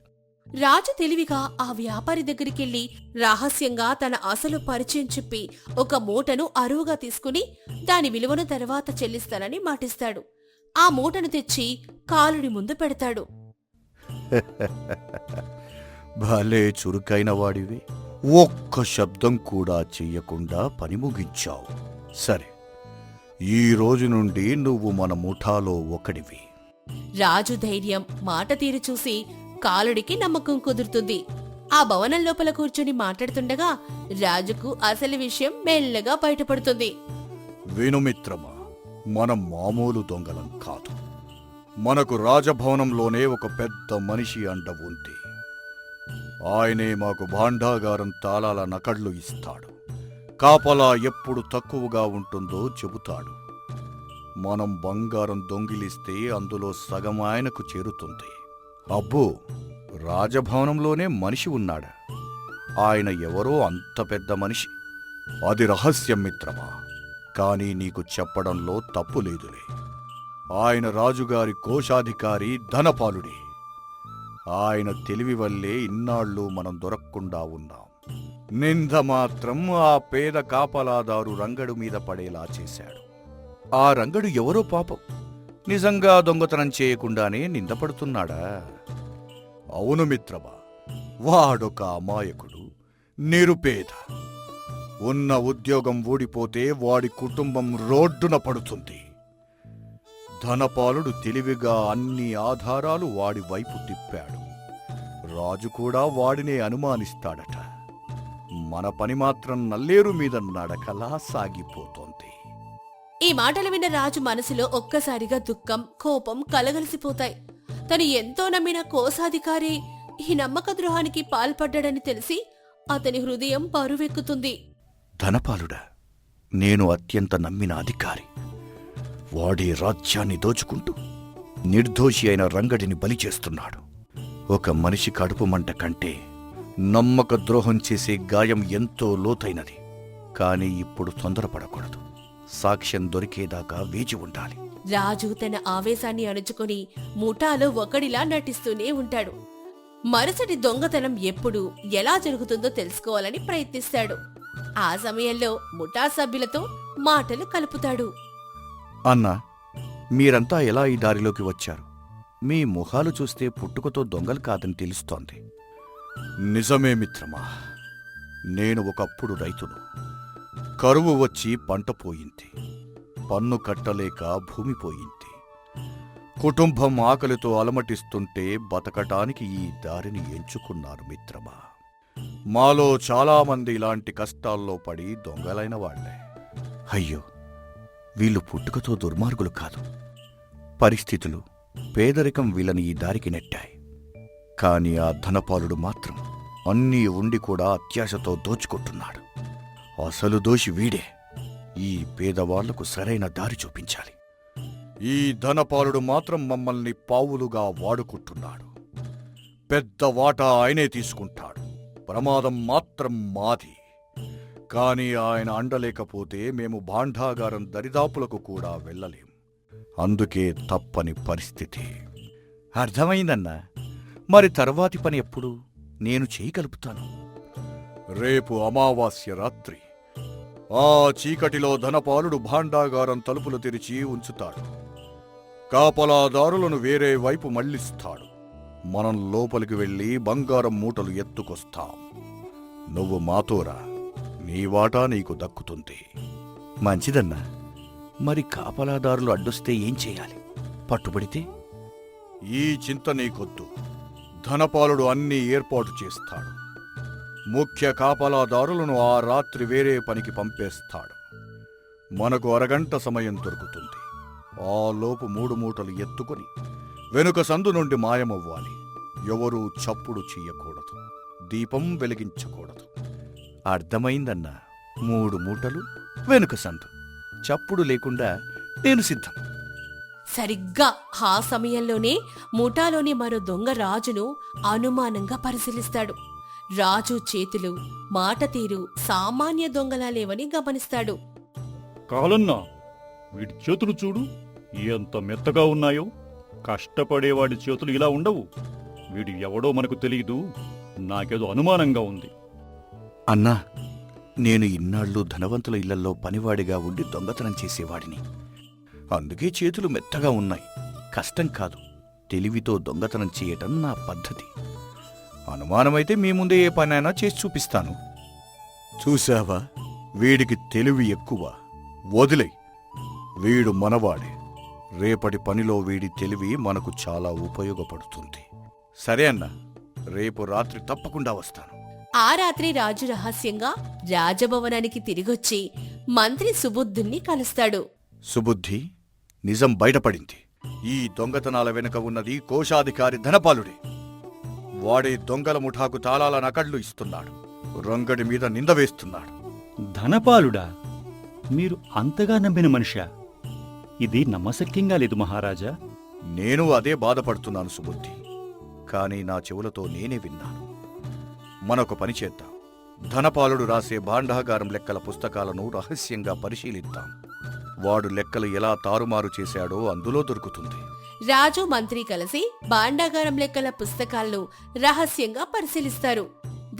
రాజు తెలివిగా ఆ వ్యాపారి దగ్గరికెళ్లి రహస్యంగా తన అసలు పరిచయం చెప్పి ఒక మూటను అరువుగా తీసుకుని దాని విలువను తర్వాత చెల్లిస్తానని మాటిస్తాడు. ఆ మూటను తెచ్చి కాలుడి ముందు పెడతాడు. భలే చురుకైన వాడివి. ఒక్క శబ్దం కూడా చెయ్యకుండా పని ముగించావు. సరే, ఈ రోజు నుండి నువ్వు మన ముఠాలో ఒకడివి. రాజు ధైర్యం, మాట తీరు చూసి కాలుడికి నమ్మకం కుదురుతుంది. ఆ భవనం లోపల కూర్చుని మాట్లాడుతుండగా రాజుకు అసలు విషయం మెల్లగా బయటపడుతుంది. వినుమిత్రమా, మనం మామూలు దొంగలం కాదు. మనకు రాజభవనంలోనే ఒక పెద్ద మనిషి అండ ఉంది. ఆయనే మాకు భాండాగారం తాళాల నకళ్ళు ఇస్తాడు. కాపలా ఎప్పుడు తక్కువగా ఉంటుందో చెబుతాడు. మనం బంగారం దొంగిలిస్తే అందులో సగం ఆయనకు చేరుతుంది. అబ్బో, రాజభవనంలోనే మనిషి ఉన్నాడా? ఆయన ఎవరో అంత పెద్ద మనిషి. అది రహస్యం మిత్రమా. కానీ నీకు చెప్పడంలో తప్పు లేదులే. ఆయన రాజుగారి కోశాధికారి ధనపాలుడే. ఆయన తెలివి వల్లే ఇన్నాళ్ళు మనం దొరక్కుండా ఉన్నాం. నింద మాత్రం ఆ పేద కాపలాదారు రంగడు మీద పడేలా చేశాడు. ఆ రంగడు ఎవరో పాపం, నిజంగా దొంగతనం చేయకుండానే నిందపడుతున్నాడా? అవును మిత్రమా, వాడొక అమాయకుడు, నిరుపేద. ఉన్న ఉద్యోగం ఊడిపోతే వాడి కుటుంబం రోడ్డున పడుతుంది. ధనపాలుడు తెలివిగా అన్ని ఆధారాలు వాడి వైపు తిప్పాడు. రాజు కూడా వాడినే అనుమానిస్తాడట. మన పని మాత్రం నల్లేరు మీద నడకలా సాగిపోతోంది. ఈ మాటలు విన్న రాజు మనసులో ఒక్కసారిగా దుఃఖం, కోపం కలగలిసిపోతాయి. తను ఎంతో నమ్మిన కోశాధికారి ఈ నమ్మక ద్రోహానికి పాల్పడ్డాడని తెలిసి అతని హృదయం బరువెక్కుతుంది. ధనపాలుడా, నేను అత్యంత నమ్మిన అధికారి. వాడి రాజ్యాన్ని దోచుకుంటూ నిర్దోషి అయిన రంగడిని బలి చేస్తున్నాడు. ఒక మనిషి కడుపు మంట కంటే నమ్మక ద్రోహం చేసే గాయం ఎంతో లోతైనది. కాని ఇప్పుడు తొందరపడకూడదు. సాక్ష్యం దొరికేదాకా వేచి ఉండాలి. రాజు తన ఆవేశాన్ని అణుచుకొని ముఠాలో ఒకడిలా నటిస్తూనే ఉంటాడు. మరుసటి దొంగతనం ఎప్పుడు ఎలా జరుగుతుందో తెలుసుకోవాలని ప్రయత్నిస్తాడు. ఆ సమయంలో ముఠా సభ్యులతో మాటలు కలుపుతాడు. అన్నా, మీరంతా ఎలా ఈ దారిలోకి వచ్చారు? మీ ముఖాలు చూస్తే పుట్టుకతో దొంగలు కాదని తెలుస్తోంది. నిజమే మిత్రమా, నేను ఒకప్పుడు రైతును. కరువు వచ్చి పంట పోయింది. పన్ను కట్టలేక భూమి పోయింది. కుటుంబం ఆకలితో అలమటిస్తుంటే బతకటానికి ఈ దారిని ఎంచుకున్నారు మిత్రమా. మాలో చాలామంది ఇలాంటి కష్టాల్లో పడి దొంగలైన వాళ్లే. అయ్యో, వీళ్ళు పుట్టుకతో దుర్మార్గులు కాదు. పరిస్థితులు, పేదరికం వీళ్ళని ఈ దారికి నెట్టాయి. కాని ఆ ధనపాలుడు మాత్రం అన్నీ ఉండి కూడా అత్యాశతో దోచుకుంటున్నాడు. అసలు దోషి వీడే. ఈ పేదవాళ్లకు సరైన దారి చూపించాలి. ఈ ధనపాలుడు మాత్రం మమ్మల్ని పావులుగా వాడుకుంటున్నాడు. పెద్ద వాటా ఆయనే తీసుకుంటాడు. ప్రమాదం మాత్రం మాది. కాని ఆయన అండలేకపోతే మేము భాండాగారం దరిదాపులకు కూడా వెళ్ళలేం. అందుకే తప్పని పరిస్థితి. అర్థమైందన్నా. మరి తర్వాతి పని ఎప్పుడు? నేను చేయగలుపుతాను. రేపు అమావాస్య రాత్రి ఆ చీకటిలో ధనపాలుడు భాండాగారం తలుపులు తెరిచి ఉంచుతాడు. కాపలాదారులను వేరే వైపు మళ్లిస్తాడు. మనం లోపలికి వెళ్లి బంగారం మూటలు ఎత్తుకొస్తాం. నువ్వు మాతోరా, నీ వాటా నీకు దక్కుతుంది. మంచిదన్నా. మరి కాపలాదారులు అడ్డొస్తే ఏం చేయాలి? పట్టుబడితే? ఈ చింత నీకొద్దు. ధనపాలుడు అన్నీ ఏర్పాటు చేస్తాడు. ముఖ్య కాపలాదారులను ఆ రాత్రి వేరే పనికి పంపేస్తాడు. మనకు అరగంట సమయం దొరుకుతుంది. ఆ లోపు 3 మూటలు ఎత్తుకొని వెనుక సందు నుండి మాయమవ్వాలి. ఎవరూ చప్పుడు చెయ్యకూడదు. దీపం వెలిగించకూడదు. అర్థమైందన్నా. 3 మూటలు, వెనుక సందు. చప్పుడు లేకుండా నేను సిద్ధం. సరిగ్గా ఆ సమయంలోనే ముఠాలోని మరో దొంగ రాజును అనుమానంగా పరిశీలిస్తాడు. రాజు చేతులు, మాట తీరు సామాన్య దొంగలా లేవని గమనిస్తాడు. కాలన్నా, వీడి చేతులు చూడు ఎంత మెత్తగా ఉన్నాయో. కష్టపడేవాడి చేతులు ఇలా ఉండవు. వీడు ఎవడో మనకు తెలియదు. నాకేదో అనుమానంగా ఉంది. అన్నా, నేను ఇన్నాళ్ళు ధనవంతుల ఇళ్లలో పనివాడిగా ఉండి దొంగతనం చేసేవాడిని. అందుకే చేతులు మెత్తగా ఉన్నాయి. కష్టం కాదు, తెలివితో దొంగతనం చేయటం నా పద్ధతి. అనుమానమైతే మీ ముందే ఏ పనైనా చేసి చూపిస్తాను. చూశావా, వీడికి తెలివి ఎక్కువ. వదిలే, వీడు మనవాడే. రేపటి పనిలో వీడి తెలివి మనకు చాలా ఉపయోగపడుతుంది. సరే అన్నా, రేపు రాత్రి తప్పకుండా వస్తాను. ఆ రాత్రి రాజు రహస్యంగా రాజభవనానికి తిరిగొచ్చి మంత్రి సుబుద్ధుణ్ణి కలుస్తాడు. సుబుద్ధి, నిజం బయటపడింది. ఈ దొంగతనాల వెనుక ఉన్నది కోశాధికారి ధనపాలుడే. వాడే దొంగల ముఠాకు తాళాల నకడ్లు ఇస్తున్నాడు. రంగడి మీద నింద వేస్తున్నాడు. ధనపాలుడా? మీరు అంతగా నమ్మిన మనిషా? ఇది నమ్మశక్యంగా లేదు మహారాజా. నేను అదే బాధపడుతున్నాను సుబుద్ధి. కాని నా చెవులతో నేనే విన్నాను. మనొక పని చేద్దాం. ధనపాలుడు రాసే భాండాగారం లెక్కల పుస్తకాలను రహస్యంగా పరిశీలిద్దాం. వాడు లెక్కలు ఎలా తారుమారు చేశాడో అందులో దొరుకుతుంది. రాజు, మంత్రి కలిసి భాండాగారం లెక్కల పుస్తకాలను రహస్యంగా పరిశీలిస్తారు.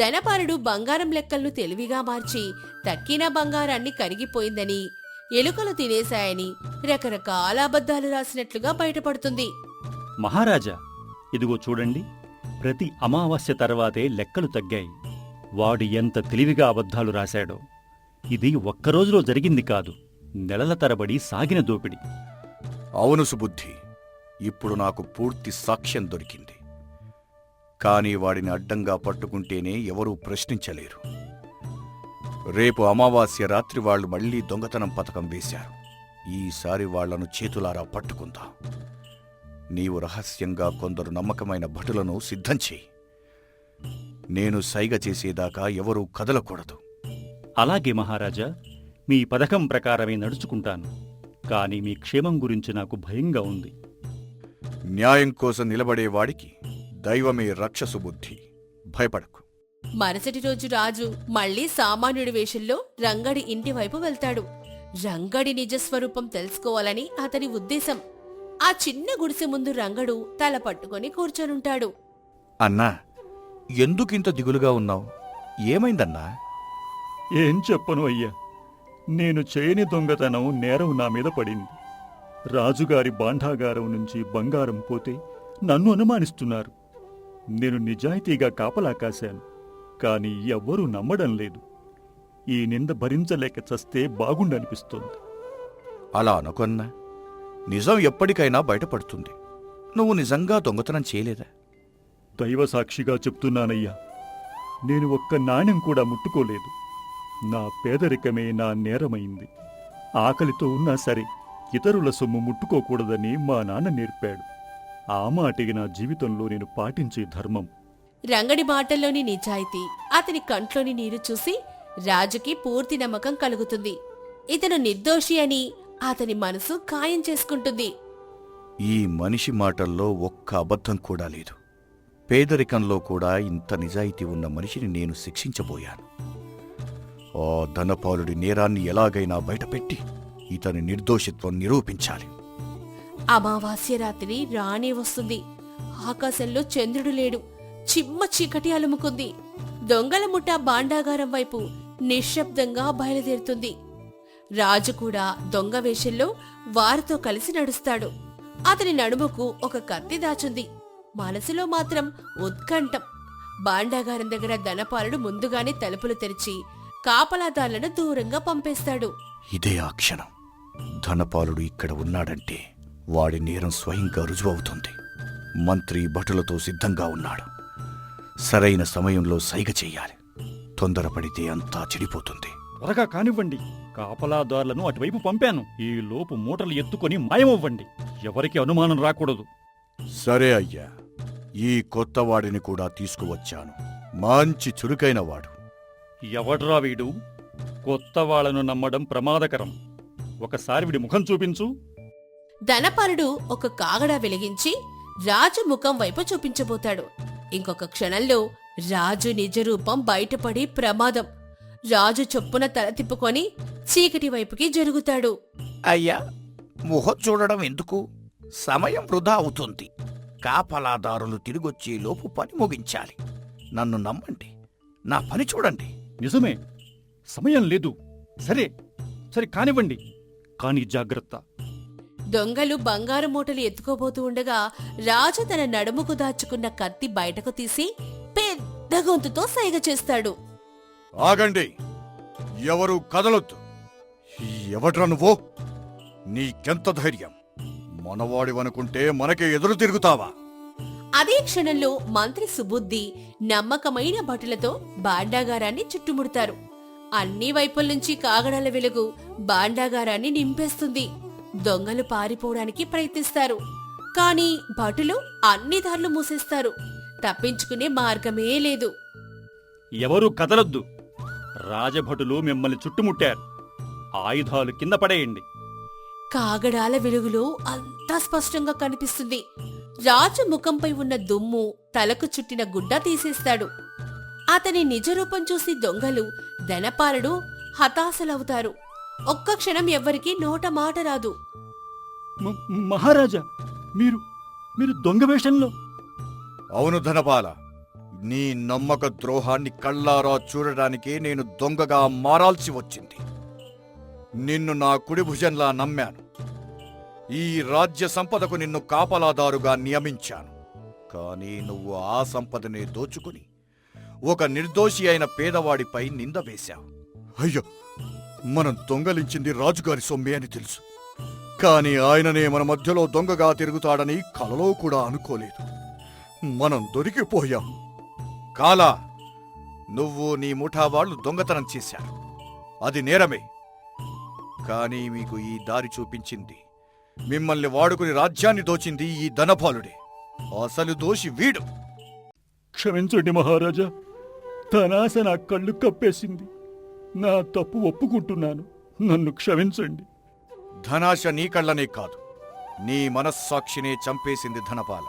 ధనపాలుడు బంగారం లెక్కలను తెలివిగా మార్చి తక్కిన బంగారాన్ని కరిగిపోయిందని, ఎలుకలు తినేశాయని రకరకాల అబద్ధాలు రాసినట్లుగా బయటపడుతుంది. మహారాజా, ఇదిగో చూడండి. ప్రతి అమావాస్య తర్వాతే లెక్కలు తగ్గాయి. వాడు ఎంత తెలివిగా అబద్ధాలు రాశాడో. ఇది ఒక్కరోజులో జరిగింది కాదు, నెలల తరబడి సాగిన దోపిడి. అవును సుబుద్ధి, ఇప్పుడు నాకు పూర్తి సాక్ష్యం దొరికింది. కాని వాడిని అడ్డంగా పట్టుకుంటేనే ఎవరూ ప్రశ్నించలేరు. రేపు అమావాస్య రాత్రి వాళ్ళు మళ్లీ దొంగతనం పథకం వేశారు. ఈసారి వాళ్లను చేతులారా పట్టుకుందాం. నీవు రహస్యంగా కొందరు నమ్మకమైన భటులను సిద్ధం చెయ్యి. నేను సైగ చేసేదాకా ఎవరూ కదలకూడదు. అలాగే మహారాజా, మీ పథకం ప్రకారమే నడుచుకుంటాను. కాని మీ క్షేమం గురించి నాకు భయంగా ఉంది. న్యాయం కోసం నిలబడేవాడికి దైవమే రక్ష సుబుద్ధి. భయపడకు. మరుసటి రోజు రాజు మళ్లీ సామాన్యుడి వేషంలో రంగడి ఇంటి వైపు వెళ్తాడు. రంగడి నిజస్వరూపం తెలుసుకోవాలని అతని ఉద్దేశం. ఆ చిన్న గుడిసె ముందు రంగడు తల పట్టుకొని కూర్చొనుంటాడు. అన్నా, ఎందుకింత దిగులుగా ఉన్నావు? ఏమైందన్నా? ఏం చెప్పను అయ్యా, నేను చేయని దొంగతనం నేరం నా మీద పడింది. రాజుగారి భాండాగారం నుంచి బంగారం పోతే నన్ను అనుమానిస్తున్నారు. నేను నిజాయితీగా కాపలా కాశాను, కాని ఎవ్వరూ నమ్మడం లేదు. ఈ నింద భరించలేక చస్తే బాగుండనిపిస్తోంది. అలా అనుకొన్నా, నిజం ఎప్పటికైనా బయటపడుతుంది. నువ్వు నిజంగా దొంగతనం చేయలేదా? దైవసాక్షిగా చెప్తున్నానయ్యా, నేను ఒక్క నాణ్యం కూడా ముట్టుకోలేదు. నా పేదరికమే నా నేరమైంది. ఆకలితో ఉన్నా సరే ఇతరుల సొమ్ము ముట్టుకోకూడదని మా నాన్న నేర్పాడు. ఆ మాటికి నా జీవితంలో నేను పాటించే ధర్మం. రంగడి మాటల్లోని నిజాయితీ, అతని కంట్లోని నీరు చూసి రాజుకి పూర్తి నమ్మకం కలుగుతుంది. ఇతను నిర్దోషి అని అతని మనసు ఖాయం చేసుకుంటుంది. ఈ మనిషి మాటల్లో ఒక్క అబద్ధం కూడా లేదు. పేదరికంలో కూడా ఇంత నిజాయితీ ఉన్న మనిషిని నేను శిక్షించబోయాను. ఆ ధనపాలుడి నేరాన్ని ఎలాగైనా బయటపెట్టి ఇతని నిర్దోషిత్వం నిరూపించాలి. అమావాస్య రాత్రి రానే వస్తుంది. ఆకాశంలో చంద్రుడు లేడు. చిమ్మ చీకటి అలుముకుంది. దొంగల ముఠా భాండాగారం వైపు నిశ్శబ్దంగా బయలుదేరుతుంది. రాజు కూడా దొంగ వేషంలో వారితో కలిసి నడుస్తాడు. అతని నడుముకు ఒక కత్తి దాచుంది. మనసులో మాత్రం ఉత్కంఠం. భాండాగారం దగ్గర ధనపాలుడు ముందుగానే తలుపులు తెరిచి కాపలాదారులను దూరంగా పంపేస్తాడు. ఇదే ఆ క్షణం. ధనపాలుడు ఇక్కడ ఉన్నాడంటే వాడి నేరం స్వయంగా రుజువవుతుంది. మంత్రి భటులతో సిద్ధంగా ఉన్నాడు. సరైన సమయంలో సైగ చెయ్యాలి. తొందరపడితే అంతా చెడిపోతుంది. త్వరగా కానివ్వండి, కాపలాదారులను అటువైపు పంపాను. ఈ లోపు మూటలు ఎత్తుకొని మాయమవ్వండి. ఎవరికి అనుమానం రాకూడదు. సరే అయ్యా, ఈ కొత్తవాడిని కూడా తీసుకువచ్చాను. మంచి చురుకైన వాడు. ఎవడ్రా వీడు? కొత్త వాళ్లను నమ్మడం ప్రమాదకరం. ఒకసారి వీడి ముఖం చూపించు. ధనపాలుడు ఒక కాగడా వెలిగించి రాజు ముఖం వైపు చూపించబోతాడు. ఇంకొక క్షణంలో రాజు నిజరూపం బయటపడి ప్రమాదం. రాజు చొప్పున తల తిప్పుకొని చీకటి వైపుకి జరుగుతాడు. అయ్యా, ముఖం చూడడం ఎందుకు? సమయం వృధా అవుతుంది. కాపలాదారులు తిరిగొచ్చేలోపు పని ముగించాలి. నన్ను నమ్మండి, నా పని చూడండి. నిజమే, సమయం లేదు. సరే సరే కానివ్వండి, కాని జాగ్రత్త. దొంగలు బంగారు మూటలు ఎత్తుకోబోతూ ఉండగా రాజు తన నడుముకు దాచుకున్న కత్తి బయటకు తీసి పెద్ద గొంతుతో సైగ చేస్తాడు. ఆగండి, ఎవరు కదలొద్దు. ఎవడ్రా నువ్వు? నీకెంత ధైర్యం? మనవాడివనుకుంటే మనకే ఎదురు తిరుగుతావా? అదే క్షణంలో మంత్రి సుబుద్ధి నమ్మకమైన భటులతో భాండాగారాన్ని చుట్టుముడతారు. అన్ని వైపుల నుంచి కాగడాల వెలుగు భాండాగారాన్ని నింపేస్తుంది. దొంగలు పారిపోవడానికి ప్రయత్నిస్తారు. కాని భటులు అన్ని దారులు మూసేస్తారు. తప్పించుకునే మార్గమే లేదు. ఎవరూ కదలొద్దు. రాజభటులు మిమ్మల్ని చుట్టుముట్టారు. ఆయుధాలు కింద పడేయండి. కాగడాల వెలుగులో అంతా స్పష్టంగా కనిపిస్తుంది. రాజు ముఖంపై ఉన్న దుమ్ము, తలకు చుట్టిన గుడ్డ తీసేస్తాడు. అతని నిజరూపం చూసి దొంగలు, ధనపాలుడు హతాశలవుతారు. ఒక్క క్షణం ఎవ్వరికీ నోట మాట రాదు. మహారాజా, మీరు దొంగ వేషంలో? అవును ధనపాల, నీ నమ్మక ద్రోహాన్ని కళ్ళారా చూడడానికే నేను దొంగగా మారాల్సి వచ్చింది. నిన్ను నా కుడి భుజంలా నమ్మాను. ఈ రాజ్య సంపదకు నిన్ను కాపలాదారుగా నియమించాను. కానీ నువ్వు ఆ సంపదనే దోచుకుని ఒక నిర్దోషి అయిన పేదవాడిపై నింద వేశావు. అయ్యో, మనం దొంగలించింది రాజుగారి సొమ్మే అని తెలుసు. కాని ఆయననే మన మధ్యలో దొంగగా తిరుగుతాడని కలలో కూడా అనుకోలేదు. మనం దొరికిపోయాం. కాలా, నువ్వు నీ ముఠా వాళ్ళు దొంగతనం చేశారు. అది నేరమే. కానీ మీకు ఈ దారి చూపించింది, మిమ్మల్ని వాడుకుని రాజ్యాన్ని దోచింది ఈ ధనపాలుడే. అసలు దోషి వీడు. క్షమించండి మహారాజా, తనాశ నా కళ్ళు కప్పేసింది. నా తప్పు ఒప్పుకుంటున్నాను, నన్ను క్షమించండి. ధనాశ నీ కళ్ళనే కాదు, నీ మనస్సాక్షినే చంపేసింది ధనపాల.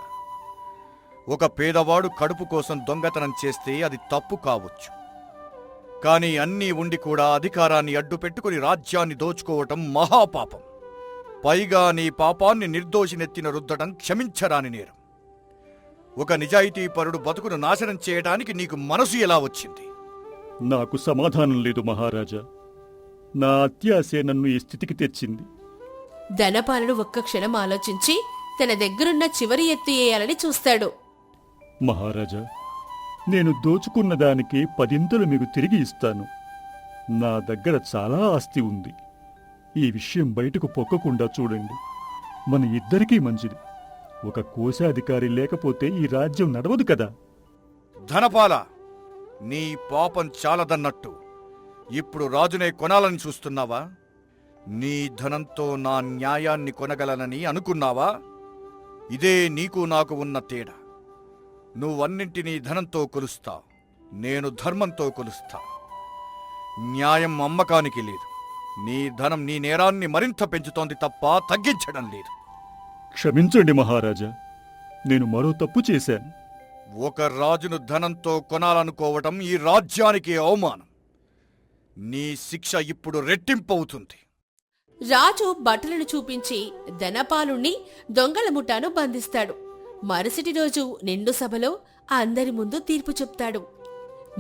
ఒక పేదవాడు కడుపు కోసం దొంగతనం చేస్తే అది తప్పు కావచ్చు. కాని అన్నీ ఉండి కూడా అధికారాన్ని అడ్డుపెట్టుకుని రాజ్యాన్ని దోచుకోవటం మహాపాపం. పైగా నీ పాపాన్ని నిర్దోషినెత్తిన రుద్దడం క్షమించరాని నేరం. ఒక నిజాయితీపరుడు బతుకును నాశనం చేయటానికి నీకు మనసు ఎలా వచ్చింది? నాకు సమాధానం లేదు మహారాజా. నా అత్యాశే నన్ను ఈ స్థితికి తెచ్చింది. ధనపాలుడు ఒక్క క్షణం ఆలోచించి తన దగ్గరున్న చివరి ఎత్తు వేయాలని చూస్తాడు. మహారాజా, నేను దోచుకున్న దానికి 10 మీకు తిరిగి ఇస్తాను. నా దగ్గర చాలా ఆస్తి ఉంది. ఈ విషయం బయటకు పొక్కకుండా చూడండి. మన ఇద్దరికీ మంచిది. ఒక కోశాధికారి లేకపోతే ఈ రాజ్యం నడవదు కదా. ధనపాల, నీ పాపం చాలదన్నట్టు ఇప్పుడు రాజునే కొనాలని చూస్తున్నావా? నీ ధనంతో నా న్యాయాన్ని కొనగలనని అనుకున్నావా? ఇదే నీకు నాకు ఉన్న తేడా. నువ్వన్నింటినీ ధనంతో కొలుస్తావు, నేను ధర్మంతో కొలుస్తా. న్యాయం అమ్మకానికి లేదు. నీ ధనం నీ నేరాన్ని మరింత పెంచుతోంది తప్ప తగ్గించడం లేదు. క్షమించండి మహారాజా, నేను మరో తప్పు చేశాను. ఒక రాజును ధనంతో కొనాలనుకోవటం ఈ రాజ్యానికి అవమానం. నీ శిక్ష ఇప్పుడు రెట్టింపవుతుంది. రాజు బట్టలను చూపించి ధనపాలుణ్ణి దొంగల ముఠాను బంధిస్తాడు. మరుసటి రోజు నిండు సభలో అందరి ముందు తీర్పు చెప్తాడు.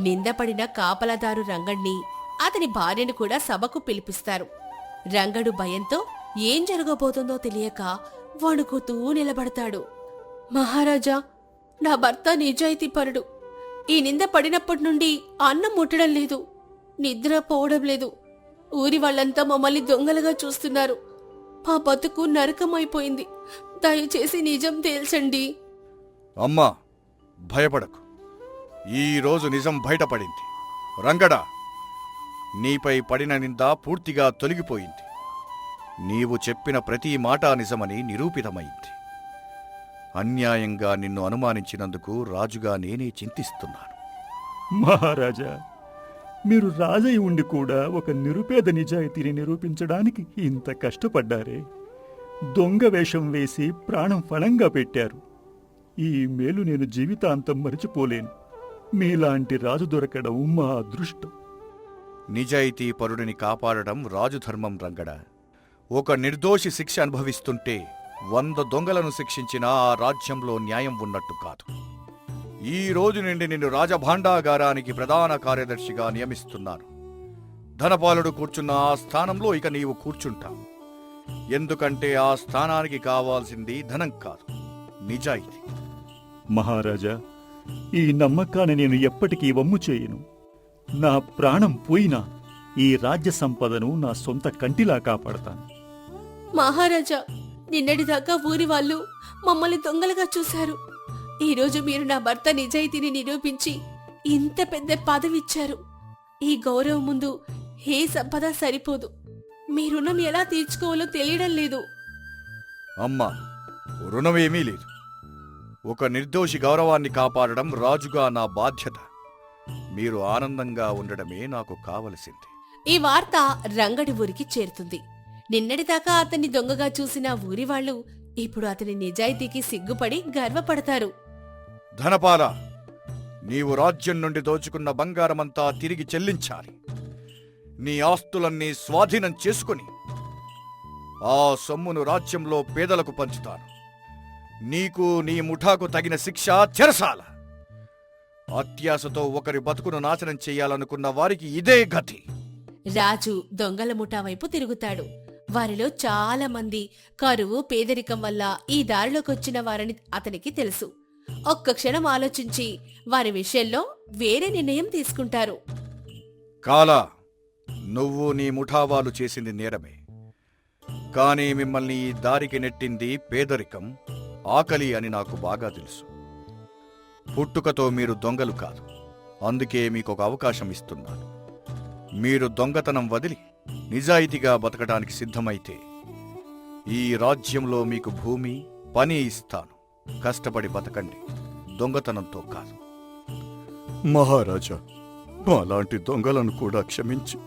నిందపడిన కాపలాదారు రంగణ్ణి, అతని భార్యను కూడా సభకు పిలిపిస్తారు. రంగడు భయంతో ఏం జరగబోతుందో తెలియక వణుకుతూ నిలబడతాడు. మహారాజా, నా భర్త నిజాయితీపరుడు. ఈ నింద పడినప్పటి నుండి అన్నం ముట్టడం లేదు, నిద్ర పోవడం లేదు. ఊరి వాళ్ళంతా మమ్మల్ని దొంగలుగా చూస్తున్నారు. మా బతుకు నరకమైపోయింది. దయచేసి నిజం తేల్చండి. అమ్మా, భయపడకు. ఈరోజు నిజం బయటపడింది. రంగడా, నీపై పడిన నింద పూర్తిగా తొలగిపోయింది. నీవు చెప్పిన ప్రతి మాట నిజమని నిరూపితమైంది. అన్యాయంగా నిన్ను అనుమానించినందుకు రాజుగా నేనే చింతిస్తున్నాను. మహారాజా, మీరు రాజై ఉండి కూడా ఒక నిరుపేద నిజాయితీని నిరూపించడానికి ఇంత కష్టపడ్డారే. దొంగ వేషం వేసి ప్రాణం ఫలంగా పెట్టారు. ఈ మేలు నేను జీవితాంతం మరిచిపోలేను. మీలాంటి రాజు దొరకడం మా అదృష్టం. నిజాయితీ పరుడిని కాపాడడం రాజుధర్మం రంగడా. ఒక నిర్దోషి శిక్ష అనుభవిస్తుంటే 100 దొంగలను శిక్షించినా ఆ రాజ్యంలో న్యాయం ఉన్నట్టు కాదు. ఈ రోజు నుండి నిన్ను రాజభాండాగారానికి ప్రధాన కార్యదర్శిగా నియమిస్తున్నాను. ధనపాలుడు కూర్చున్న ఆ స్థానంలో ఇక నీవు కూర్చుంటావు. ఎందుకంటే ఆ స్థానానికి కావాల్సింది ధనం కాదు, నిజాయితీ. మహారాజా, ఈ నమ్మకాన్ని నేను ఎప్పటికీ వమ్ము చేయను. నా ప్రాణం పోయినా ఈ రాజ్య సంపదను నా సొంత కంటిలా కాపాడతాను. మహారాజా, నిన్నటిదాకా ఊరి వాళ్ళు మమ్మల్ని దొంగలుగా చూశారు. ఈరోజు మీరు నా భర్త నిజాయితీని నిరూపించి ఇంత పెద్ద పదవిచ్చారు. ఈ గౌరవం ముందు ఏ సంపద సరిపోదు. మీ రుణం ఎలా తీర్చుకోవాలో తెలియడం లేదు. అమ్మా, రుణమేమీ లేదు. ఒక నిర్దోషి గౌరవాన్ని కాపాడడం రాజుగా నా బాధ్యత. మీరు ఆనందంగా ఉండడమే నాకు కావలసింది. ఈ వార్త రంగడి ఊరికి చేరుతుంది. నిన్నటిదాకా అతన్ని దొంగగా చూసిన ఊరివాళ్లు ఇప్పుడు అతని నిజాయితీకి సిగ్గుపడి గర్వపడతారు. ధనపాల, నీవు రాజ్యం నుండి దోచుకున్న బంగారమంతా తిరిగి చెల్లించాలి. నీ ఆస్తులన్నీ స్వాధీనం చేసుకుని ఆ సొమ్మును రాజ్యంలో పేదలకు పంచుతాను. నీకు నీ ముఠాకు తగిన శిక్ష చెరసాల. అత్యాశతో ఒకరి బతుకును నాశనం చెయ్యాలనుకున్న వారికి ఇదే గతి. రాజు దొంగల ముఠా వైపు తిరుగుతాడు. వారిలో చాలా మంది కరువు పేదరికం వల్ల ఈ దారిలోకొచ్చిన వారని అతనికి తెలుసు. ఒక్క క్షణం ఆలోచించి వారి విషయంలో వేరే నిర్ణయం తీసుకుంటారు. కాలా, నువ్వు నీ ముఠావాలు చేసింది నేరమే. కానీ మిమ్మల్ని ఈ దారికి నెట్టింది పేదరికం, ఆకలి అని నాకు బాగా తెలుసు. పుట్టుకతో మీరు దొంగలు కాదు. అందుకే మీకొక అవకాశం ఇస్తున్నాను. మీరు దొంగతనం వదిలి నిజాయితీగా బతకడానికి సిద్ధమైతే ఈ రాజ్యంలో మీకు భూమి, పని ఇస్తాను. కష్టపడి బతకండి, దొంగతనంతో కాదు. మహారాజా, మాలాంటి దొంగలను కూడా క్షమించి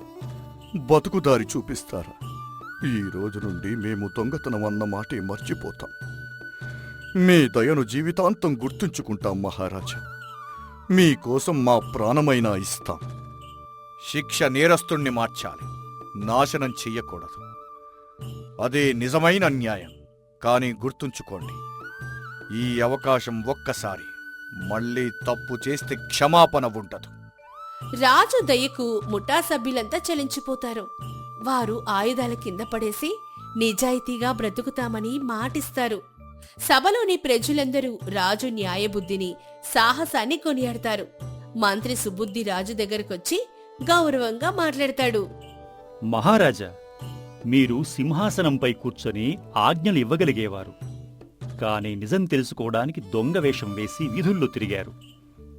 బతుకుదారి చూపిస్తారా? ఈ రోజు నుండి మేము దొంగతనం అన్న మాటే మర్చిపోతాం. మీ దయను జీవితాంతం గుర్తుంచుకుంటాం మహారాజా. మీకోసం మా ప్రాణమైనా ఇస్తాం. శిక్ష నేరస్తుణ్ణి మార్చాలి, నాశనం చెయ్యకూడదు. అదే నిజమైన న్యాయం. కానీ గుర్తుంచుకోండి, ఈ అవకాశం ఒక్కసారి. మళ్ళీ తప్పు చేస్తే క్షమాపణ ఉండదు. రాజు దయకు ముఠా సభ్యులంతా చలించిపోతారు. వారు ఆయుధాల కింద పడేసి నిజాయితీగా బ్రతుకుతామని మాటిస్తారు. సభలోని ప్రజలందరూ రాజు న్యాయబుద్ధిని, సాహసాన్ని కొనియాడతారు. మంత్రి సుబుద్ధి రాజు దగ్గరకొచ్చి గౌరవంగా మాట్లాడతాడు. మహారాజా, మీరు సింహాసనంపై కూర్చొని ఆజ్ఞలు ఇవ్వగలిగేవారు. కాని నిజం తెలుసుకోవడానికి దొంగ వేషం వేసి వీధుల్లో తిరిగారు.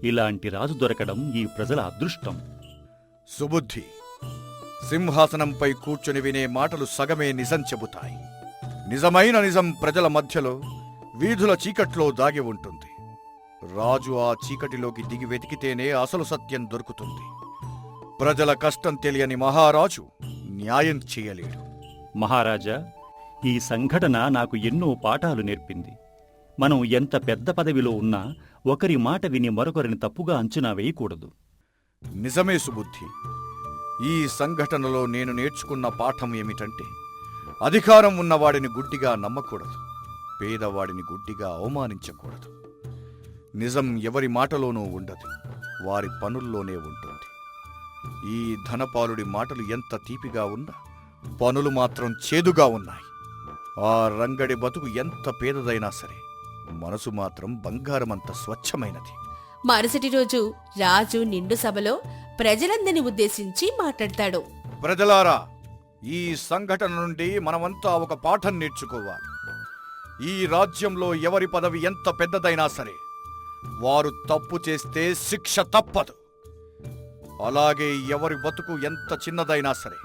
ఇలాంటి రాజు దొరకడం ఈ ప్రజల అదృష్టం. సుబుద్ధి, సింహాసనంపై కూర్చొని వినే మాటలు సగమే నిజం చెబుతాయి. నిజమైన నిజం ప్రజల మధ్యలో, వీధుల చీకట్లో దాగి ఉంటుంది. రాజు ఆ చీకటిలోకి దిగి వెతికితేనే అసలు సత్యం దొరుకుతుంది. ప్రజల కష్టం తెలియని మహారాజు న్యాయం చేయలేడు. మహారాజా, ఈ సంఘటన నాకు ఎన్నో పాఠాలు నేర్పింది. మనం ఎంత పెద్ద పదవిలో ఉన్నా ఒకరి మాట విని మరొకరిని తప్పుగా అంచనా వేయకూడదు. నిజమే సుబుద్ధి. ఈ సంఘటనలో నేను నేర్చుకున్న పాఠం ఏమిటంటే, అధికారం ఉన్నవాడిని గుడ్డిగా నమ్మకూడదు, పేదవాడిని గుడ్డిగా అవమానించకూడదు. నిజం ఎవరి మాటలోనూ ఉండదు, వారి పనుల్లోనే ఉంటుంది. ఈ ధనపాలుడి మాటలు ఎంత తీపిగా ఉన్నా పనులు మాత్రం చేదుగా ఉన్నాయి. ఆ రంగడి బతుకు ఎంత పేదదైనా సరే మనసు మాత్రం బంగారమంత స్వచ్ఛమైనది. మరుసటి రోజు రాజు నిండు సభలో ప్రజలందరినీ ఉద్దేశించి మాట్లాడతాడు. ప్రజలారా, ఈ సంఘటన నుండి మనమంతా ఒక పాఠం నేర్చుకోవాలి. ఈ రాజ్యంలో ఎవరి పదవి ఎంత పెద్దదైనా సరే వారు తప్పు చేస్తే శిక్ష తప్పదు. అలాగే ఎవరి బతుకు ఎంత చిన్నదైనా సరే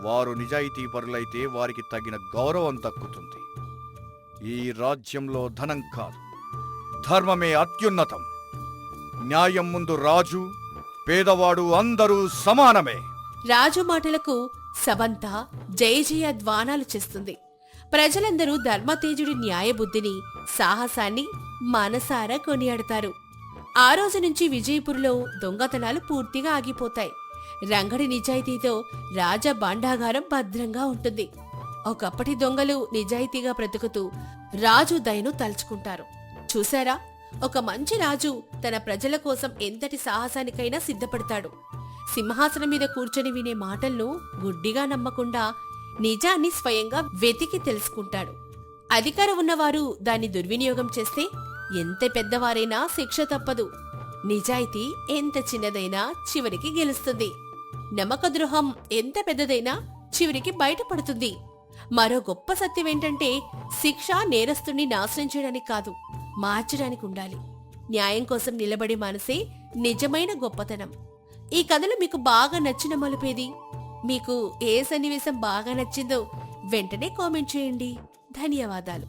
వారు నిజాయితీపరులైతే వారికి తగిన గౌరవం దక్కుతుంది. ఈ రాజ్యంలో ధనం కాదు, ధర్మమే అత్యున్నతం. న్యాయం ముందు రాజు, పేదవాడు అందరూ సమానమే. రాజు మాటలకు సభంతా జయ జయ ధ్వానాలు చేస్తుంది. ప్రజలందరూ ధర్మతేజుడి న్యాయబుద్ధిని, సాహసాన్ని మనసారా కొనియాడతారు. ఆ రోజు నుంచి విజయపూర్లో దొంగతనాలు పూర్తిగా ఆగిపోతాయి. రంగడి నిజాయితీతో రాజ భాండాగారం భద్రంగా ఉంటుంది. ఒకప్పటి దొంగలు నిజాయితీగా బ్రతుకుతూ రాజు దయను తలుచుకుంటారు. చూశారా, ఒక మంచి రాజు తన ప్రజల కోసం ఎంతటి సాహసానికైనా సిద్ధపడతాడు. సింహాసనం మీద కూర్చొని వినే మాటలను గుడ్డిగా నమ్మకుండా నిజాన్ని స్వయంగా వెతికి తెలుసుకుంటాడు. అధికారం ఉన్నవారు దాన్ని దుర్వినియోగం చేస్తే ఎంత పెద్దవారైనా శిక్ష తప్పదు. నిజాయితీ ఎంత చిన్నదైనా చివరికి గెలుస్తుంది. నమ్మకద్రోహం ఎంత పెద్దదైనా చివరికి బయటపడుతుంది. మరో గొప్ప సత్యం ఏంటంటే, శిక్ష నేరస్తుణ్ణి నాశనం చేయడానికి కాదు, మార్చడానికి ఉండాలి. న్యాయం కోసం నిలబడే మనసే నిజమైన గొప్పతనం. ఈ కథలో మీకు బాగా నచ్చిన మలుపేది? మీకు ఏ సన్నివేశం బాగా నచ్చిందో వెంటనే కామెంట్ చేయండి. ధన్యవాదాలు.